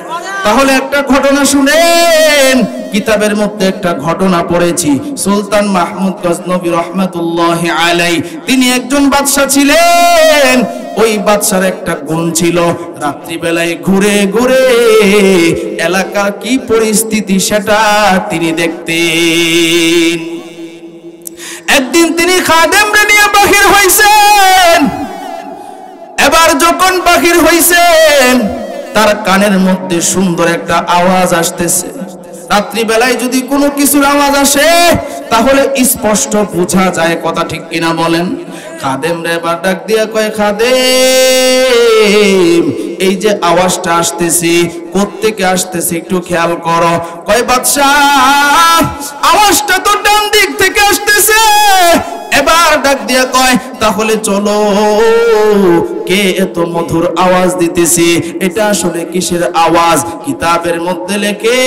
তাহলে একটা ঘটনা শুনেন। কিতাবের মধ্যে একটা ঘটনা পড়েছি। সুলতান মাহমুদ গজনবী রহমাতুল্লাহি আলাইহি, তিনি একজন বাদশা ছিলেন। ওই বাদশার একটা গুণ ছিল, রাত্রিবেলায় ঘুরে ঘুরে এলাকার কি পরিস্থিতি সেটা তিনি দেখতেন। একদিন তিনি খাদেমরে নিয়ে বাহির হইছেন। এবার যখন বাহির হইছেন, তার কানের মধ্যে সুন্দর একটা আওয়াজ আসতেছে। রাত্রিবেলায় যদি কোনো কিছুর আওয়াজ আসে তাহলে স্পষ্ট বোঝা যায়, কথা ঠিক কিনা বলেন? খাদেম রে এবার ডাক দিয়া কয়, খাদেম এই যে আওয়াজটা আসতেছে কোত্থেকে আসতেছে একটু খেয়াল করো। কয়, বাদশাহ আওয়াজটা তো ডান দিক থেকে আসতেছে। এবার ডাক দিয়া কয়, তাহলে চলো, কে এত মধুর আওয়াজ দিতেছে, এটা আসলে কিসের আওয়াজ? কিতাবের মধ্যে লেখে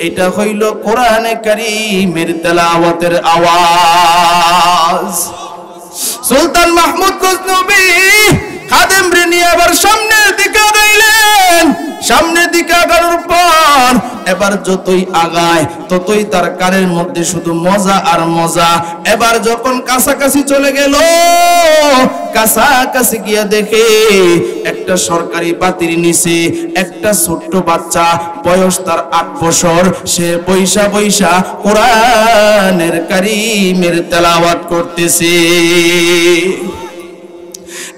এটা হইল কোরআনে কারীমের তেলাওয়াতের আওয়াজ। সুলতান মাহমুদ গজনবী খাদেমরে নিয়ে আবার সামনের দিকে আগাইলেন। সামনের দিকে আগানোর পর এবার যতই আগায় ততই তার কানের মধ্যে শুধু মজা আর মজা। এবার যখন কাছাকাছি চলে গেল, কাছাকাছি গিয়া দেখে একটা সরকারি বাতির নিচে একটা ছোট্ট বাচ্চা, বয়স তার 8 বছর, সে বৈশা বৈশা কোরআনের কারীমের তেলাওয়াত করতেছে।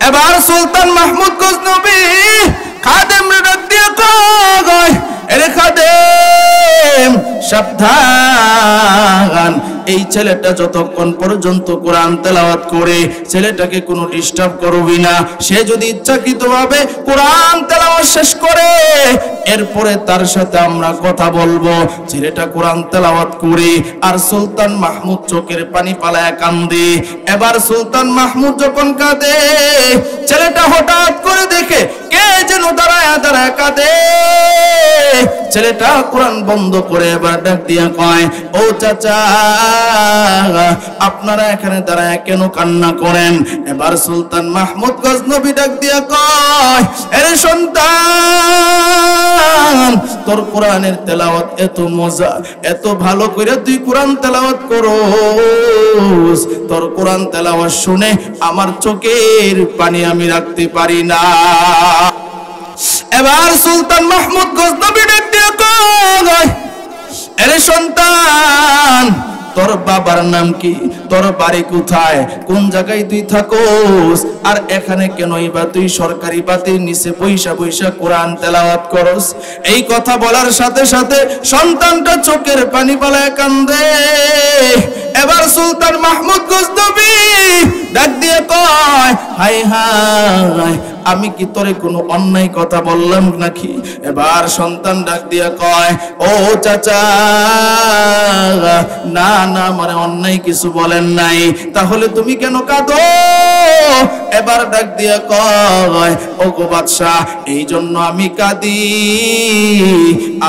এবার সুলতান মাহমুদ গজনবী খাদেমরে ডাক দিয়ে কয়, আরে খাদেম সাবধান, এই ছেলেটা যতক্ষণ পর্যন্ত কোরআন তেলাওয়াত করে ছেলেটাকে কোনো ডিস্টার্ব করবি না। সে যদি ইচ্ছাকৃতভাবে কোরআন তেলাওয়াত শেষ করে এরপরে তার সাথে আমরা কথা বলবো। ছেলেটা কোরআন তেলাওয়াত করে আর সুলতান মাহমুদ চোখের পানি পালায় কান্দে। এবার সুলতান মাহমুদ যখন কাঁদে, ছেলেটা হঠাৎ করে দেখে কে যেন দাঁড়ায় দাঁড়ায় কাঁদে। ছেলেটা কোরআন বন্ধ করে এবার ডাক দিয়া কয়, ও চাচা আপনারা এখানে দাঁড়ায় কেন কান্না করেন? এবার সুলতান মাহমুদ গজনবী ডাক দিয়া কয়, আরে সন্তান, তোর কোরআনের তেলাওয়াত এত মজা, এত ভালো করে তুই কোরআন তেলাওয়াত করোস, তোর কোরআন তেলাওয়াত শুনে আমার চোখের পানি আমি রাখতে পারি না। এবার সুলতান মাহমুদ গজনবী ডাক দিয়া কয়, আরে সন্তান, তোর বাবার নাম কি? তোর বাড়ি কোথায়? কোন জায়গায় তুই থাকোস? আর এখানে কেনই বা তুই সরকারি বাতির নিচে বৈশা বৈশা কোরআন তেলাওয়াত করস? এই কথা বলার সাথে সাথে সন্তানটা চোখের পানি পালায় কান্দে। এবার সুলতান মাহমুদ গজনবী ডাক দিয়ে কয়, হাই হাই, আমি কি তোরে কোনো অন্যায় কথা বললাম নাকি? এবার সন্তান ডাক দিয়া কয়, ও চাচা না না, মানে অন্যায় কিছু বলেন নাই, তাহলে তুমি কেন কাঁদো? এবার ডাক দিয়া কয়, ও গো বাদশা, এই জন্য আমি কাঁদি,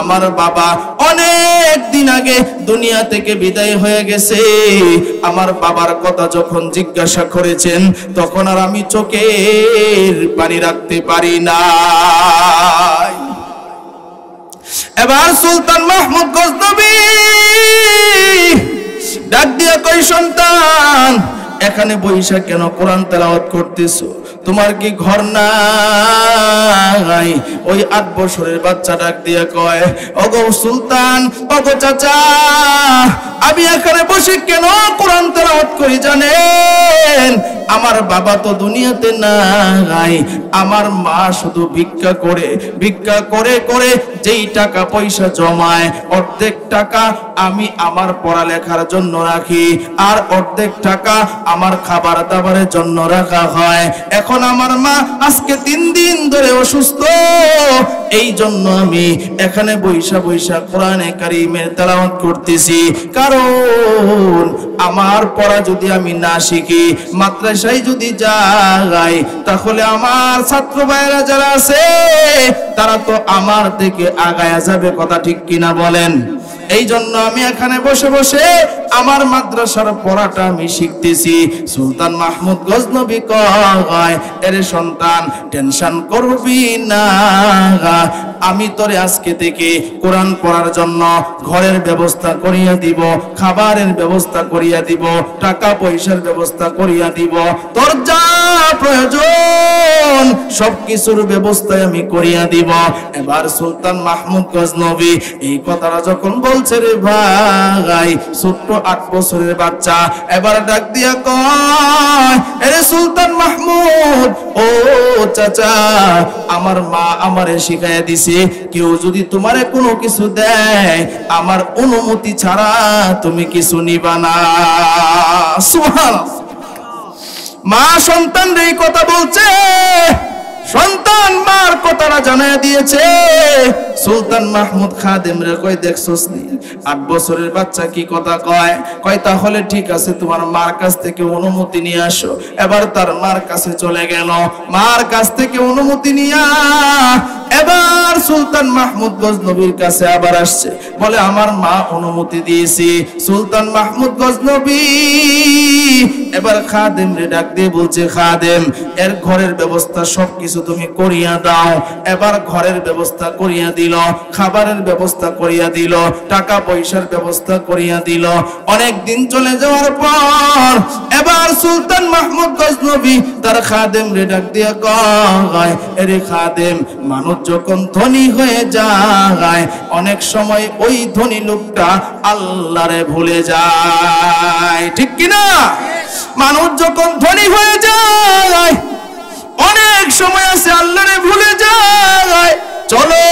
আমার বাবা অনেক দিন আগে দুনিয়া থেকে বিদায় হয়ে গেছে। আমার বাবার কথা যখন জিজ্ঞাসা করেছেন তখন আর আমি চোখের পানি রাখতে পারি না। এবার সুলতান মাহমুদ গজনবী ডাক দিয়া কই, সন্তান এখানে বৈশা কেন কোরআন তেলাওয়াত করতেছো? তোমার কি ঘর নাই? ওই 8 বছরের বাচ্চা ডাক দিয়ে কয়, ওগো সুলতান, ওগো চাচা, আমি এখানে বসে কেন কোরআন তেলাওয়াত করি জানেন? আমার বাবা তো দুনিয়াতে নাই, আমার মা শুধু ভিক্ষা করে করে যেই টাকা পয়সা জমায় অর্ধেক টাকা আমি আমার পড়ালেখার জন্য রাখি, আর অর্ধেক টাকা আমার খাবার দাবারের জন্য রাখা হয়। এখন আমার মা আজকে 3 দিন ধরে অসুস্থ, এই জন্য আমি এখানে বৈশা বৈশা কোরআনে কারীমের তেলাওয়াত করতেছি। কারণ আমার পড়া যদি আমি না শিখি, মাদ্রাসায় যদি যাই, তাহলে আমার ছাত্র ভাইরা যারা আছে তারা তো আমার থেকে আগায়া যাবে, কথা ঠিক কিনা বলেন? এই জন্য আমি এখানে বসে বসে আমার মাদ্রাসার পড়াটা আমি শিখতেছি। সুলতান মাহমুদ গজনবী কয়, এর সন্তান টেনশন করবি না, আমি তোরে আজকে থেকে কোরআন পড়ার জন্য ঘরের ব্যবস্থা করিয়া দিব, খাবারের ব্যবস্থা করিয়া দিব, টাকা পয়সার ব্যবস্থা করিয়া দিব, তোর যা প্রয়োজন সবকিছুর ব্যবস্থা আমি করিয়া দিব। এবার সুলতান মাহমুদ গজনবী এই কথাটা যখন বলছে রে ভাই, ছোট্ট 8 বছরের বাচ্চা এবার ডাক দিয়া কয়, আরে সুলতান মাহমুদ, ও চাচা, আমার মা আমারে শিখাইয়া দিছে, কেউ যদি তোমারে কোনো কিছু দেয় আমার অনুমতি ছাড়া তুমি কিছু নিবা না। সুবহানাল্লাহ। মা সন্তানদের এই কথা বলছে, সন্তান মার কথাটা জানায় দিয়েছে। সুলতান মাহমুদ খাদেম রে কই, দেখছস নি 8 বছরের বাচ্চা কি কথা কয়? কয় তাহলে ঠিক আছে, তোমার মার কাছ থেকে অনুমতি নিয়ে আসো। এবার তার মার কাছে চলে গেল, মার কাছ থেকে অনুমতি নিয়া এবার সুলতান মাহমুদ গজনবীর কাছে আবার আসছে, বলে আমার মা অনুমতি দিয়েছে। সুলতান মাহমুদ গজনবী এবার খাদেম রে ডাক দিয়ে বলছে, খাদেম, এর ঘরের ব্যবস্থা সবকিছু তুমি করিয়া দাও। এবার ঘরের ব্যবস্থা করিয়া দিল, খাবারের ব্যবস্থা করিয়া দিল, টাকা পয়সার ব্যবস্থা করিয়া দিল। অনেক দিন চলে যাওয়ার পর এবার সুলতান মাহমুদ গজনবী তার খাদেম রে ডাক দিয়ে কয়, এরে খাদেম, মানুষ যখন ধনী হয়ে যায় অনেক সময় ওই ধনী লোকটা আল্লাহরে ভুলে যায়, ঠিক কিনা? মানুষ যখন ধনী হয়ে যায় অনেক সময় আছে আল্লাহরে ভুলে যায়। চলো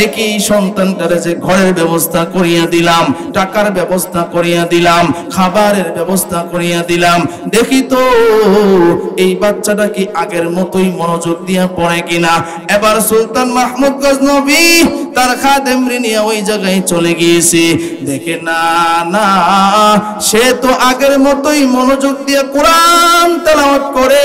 দেখি সন্তানটারে যে ঘরের ব্যবস্থা করিয়া দিলাম, টাকার ব্যবস্থা করিয়া দিলাম, খাবারের ব্যবস্থা করিয়া দিলাম, দেখি তো এই বাচ্চাটা কি আগের মতোই মনোযোগ দিয়া পড়ে কিনা। এবার সুলতান মাহমুদ গজনবী তার খাদেম রে নিয়ে ওই জায়গায় চলে গিয়েছে, দেখে না না, সে তো আগের মতোই মনোযোগ দিয়ে কোরআন তেলাওয়াত করে।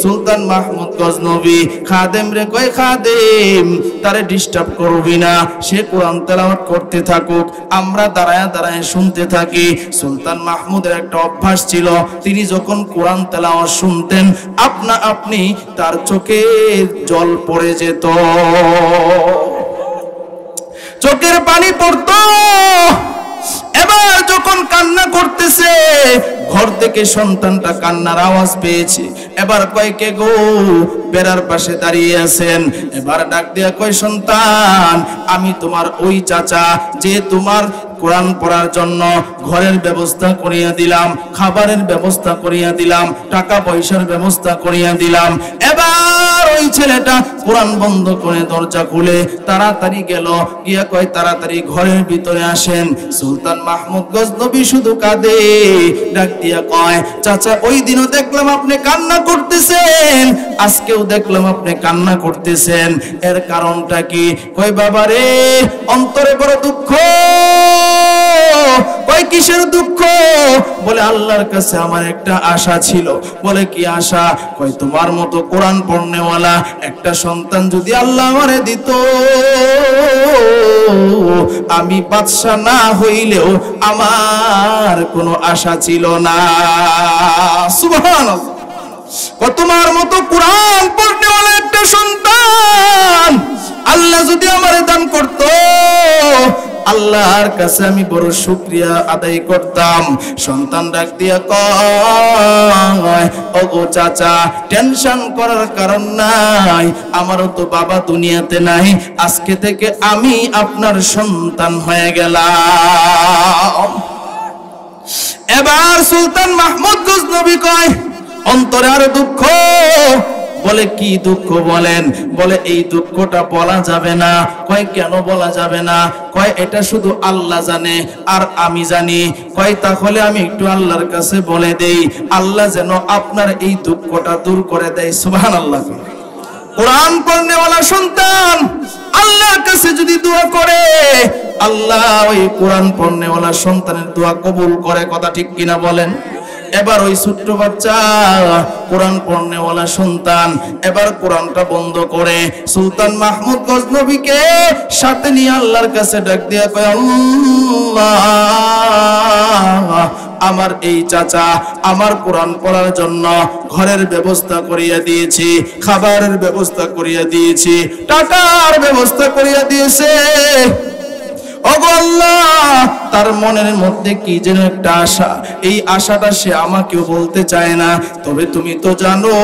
সুলতান মাহমুদ গজনবী খাদেম রে কয়, খাদেম, তারে ডিস্টার্ব করবি না, সে কোরআন তেলাওয়াত করতে থাকুক, আমরা দাঁড়ায় দাঁড়ায় শুনতে থাকি। সুলতান মাহমুদের একটা অভ্যাস ছিল, তিনি যখন কোরআন তেলাওয়াত শুনতেন আপনা আপনি তার চোখে জল পড়ে যেত, চোখের পানি পড়তো। এবার যখন কান্না করতেছে, ঘর থেকে সন্তানটা কান্নার আওয়াজ পেয়েছে। এবার কয়, কে গো? বেড়ার পাশে দাঁড়িয়ে আছেন। এবার ডাক দিয়া কয়, সন্তান, আমি তোমার ওই চাচা যে তোমার কোরআন পড়ার জন্য ঘরের ব্যবস্থা করিয়া দিলাম, খাবারের ব্যবস্থা করিয়া দিলাম, টাকা পয়সার ব্যবস্থা করিয়া দিলাম। এবার ওই ছেলেটা কোরআন বন্ধ করে দরজা খুলে তাড়াতাড়ি গেল, গিয়া কয়, তাড়াতাড়ি ঘরের ভিতরে আসেন। সুলতান মাহমুদ গজনবী শুধু কাঁদে, ডাক দিয়া কয়, চাচা, ওই দিনও দেখলাম আপনি কান্না করতেছেন, আজকেও দেখলাম আপনি কান্না করতেছেন, এর কারণটা কি? কয়, বাবা রে, অন্তরে বড় দুঃখ। কয়, কিসের দুঃখ? বলে, আল্লাহর কাছে আমার একটা আশা ছিল। বলে, কি আশা? কয়, তোমার মতো কোরআন পড়নেওয়ালা একটা সন্তান যদি আল্লাহ আমারে দিত, আমি বাদশা না হইলেও আমার কোনো আশা ছিল না। সুবহানাল্লাহ। তোমার মতো কোরআন পড়নেওয়ালা একটা সন্তান আল্লাহ যদি আমারে দান করত, আল্লাহর কাছে আমি বড় শুকরিয়া আদায় করতাম। সন্তান ডাক দিয়া কয়, ওগো চাচা, টেনশন করার কারণ নাই, আমারও তো বাবা দুনিয়াতে নাই, আজকে থেকে আমি আপনার সন্তান হয়ে গেলাম। এবার সুলতান মাহমুদ গজনবী কয়, অন্তরে আর দুঃখ। বলে কি দুঃখ বলেন? বলে এই দুঃখটা বলা যাবে না। কয় কেন বলা যাবে না? কয় এটা শুধু আল্লাহ জানে আর আমি জানি। কয় তাহলে আমি একটু আল্লাহর কাছে বলে দেই, আল্লাহ যেন আপনার এই দুঃখটা দূর করে দেয়। সুবহানাল্লাহ। কোরআন পড়নেওয়ালা সন্তান আল্লাহর কাছে যদি দোয়া করে, আল্লাহ ওই কোরআন পড়নেওয়ালা সন্তানের দোয়া কবুল করে। কথা ঠিক কিনা বলেন? এবার ওই ছোট্ট বাচ্চা কোরআন পড়নেওয়ালা সন্তান এবার কোরআনটা বন্ধ করে সুলতান মাহমুদ গজনবীকে সাথে নিয়ে আল্লাহর কাছে ডাক দিয়া কয়, আল্লাহ, আমার এই চাচা আমার কোরআন পড়ার জন্য ঘরের ব্যবস্থা করিয়া দিয়েছি, খাবারের ব্যবস্থা করিয়া দিয়েছি, টাকার ব্যবস্থা করিয়া দিয়েছে। ওগো আল্লাহ, তার মনের মধ্যে কি যেন একটা আশা, এই আশাটা সে আমাকেও বলতে চায় না, তবে তুমি তো জানো,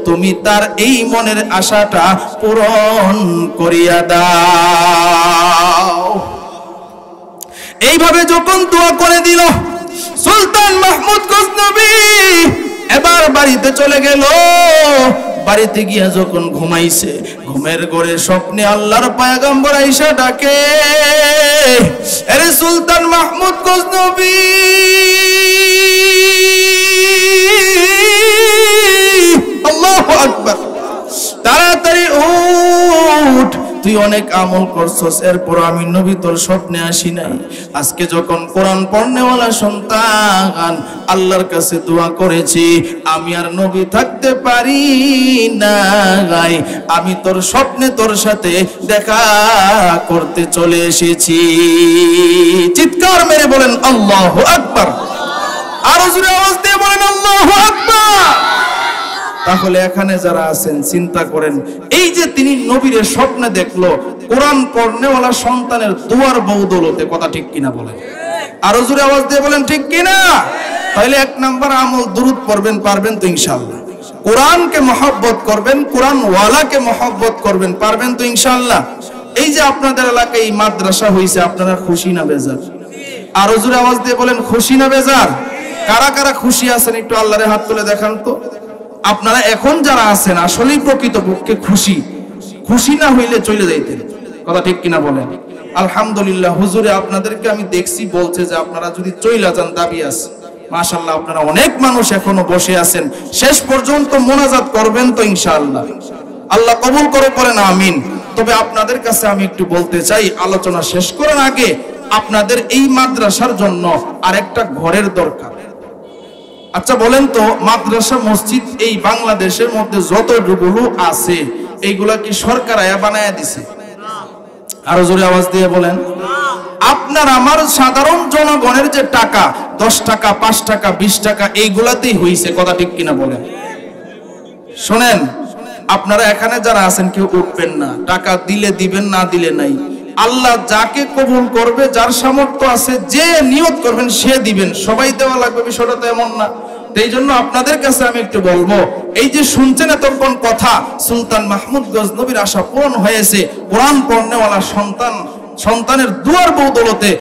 তুমি তার এই মনের আশাটা পূরণ করিয়া দাও। এইভাবে যখন দোয়া করে দিল সুলতান মাহমুদ গজনবী এবার বাড়িতে চলে গেল। বাড়িতে গিয়া যখন ঘুমাইছে, ঘুমের ঘরে স্বপ্নে আল্লাহর পয়গম্বর আয়েশা ডাকে, আরে সুলতান মাহমুদ গজনবী, আল্লাহু আকবার, তাড়াতাড়ি উঠ, তুই অনেক আমল করছস, এরপর আমি নবী তোর স্বপ্নে আসি নাই। আজকে যখন কোরআন পড়নেওয়ালা সন্তান আল্লাহর কাছে দোয়া করেছি, আমি আর নবী থাকতে পারি না, আমি তোর স্বপ্নে তোর সাথে দেখা করতে চলে এসেছি। চিৎকার মেরে বলেন আল্লাহু আকবার। আরো জোরে আওয়াজ দিয়ে বলেন আল্লাহু আকবার। তাহলে এখানে যারা আছেন চিন্তা করেন, এই যে তিনি নবীর স্বপ্নে দেখলো কোরআন পড়নেওয়ালা সন্তানের দুয়ার বৌদলতে। কথা ঠিক কিনা বলেন? আরো জোরে আওয়াজ দিয়ে বলেন ঠিক কিনা? তাহলে এক নাম্বার আমল দুরূদ পড়বেন, পারবেন তো ইনশাআল্লাহ? কোরআনকে মহব্বত করবেন, কোরআন ওয়ালাকে মহব্বত করবেন, পারবেন তো ইনশাআল্লাহ? এই যে আপনাদের এলাকায় এই মাদ্রাসা হইছে, আপনারা খুশি না বেজার? আরো জোরে আওয়াজ দিয়ে বলেন খুশি না বেজার? কারা কারা খুশি আছেন একটু আল্লাহরে হাত তুলে দেখান তো। আপনারা এখন যারা আছেন আসলেই প্রকৃতপক্ষে খুশি, খুশি না হইলে চলে যাইতেন। কথা ঠিক কিনা বলেন? আলহামদুলিল্লাহ, হুজুরে আপনাদেরকে আমি দেখছি বলছে যে আপনারা যদি চইলা যান দাবি আছে। মাশাআল্লাহ, আপনারা অনেক মানুষ এখনো বসে আছেন, শেষ পর্যন্ত মোনাজাত করবেন তো ইনশাআল্লাহ। আল্লাহ কবুল করে পড়েন আমিন। তবে আপনাদের কাছে আমি একটু বলতে চাই, আলোচনা শেষ করার আগে, আপনাদের এই মাদ্রাসার জন্য আরেকটা ঘরের দরকার। আচ্ছা বলেন তো, মাদ্রাসা মসজিদ এই বাংলাদেশের মধ্যে যতগুলো আছে এইগুলা কি সরকার আয়া বানায়া দিছে? আরো জোরে আওয়াজ দিয়ে বলেন। আপনার আমার সাধারণ জনগণের যে টাকা, 10 টাকা 5 টাকা 20 টাকা, এইগুলাতেই হইছে। কথা ঠিক কিনা বলেন? শোনেন, আপনারা এখানে যারা আছেন কেউ উঠবেন না, টাকা দিলে দিবেন, না দিলে নাই। আল্লাহ যাকে কবুল করবে, যার সামর্থ্য আছে, যে নিয়ত করবেন সে দিবেন। সবাই দেওয়া লাগবে বিষয়টা তো এমন না। এই জন্য আপনাদের কাছে আমি একটু বলবো, এই যে শুনছেন এতক্ষণ কথা, সুলতান মাহমুদ গজনবীর আশা পূরণ হয়েছে কোরআন পড়নেওয়ালা সন্তানের দুয়ার বদৌলতে।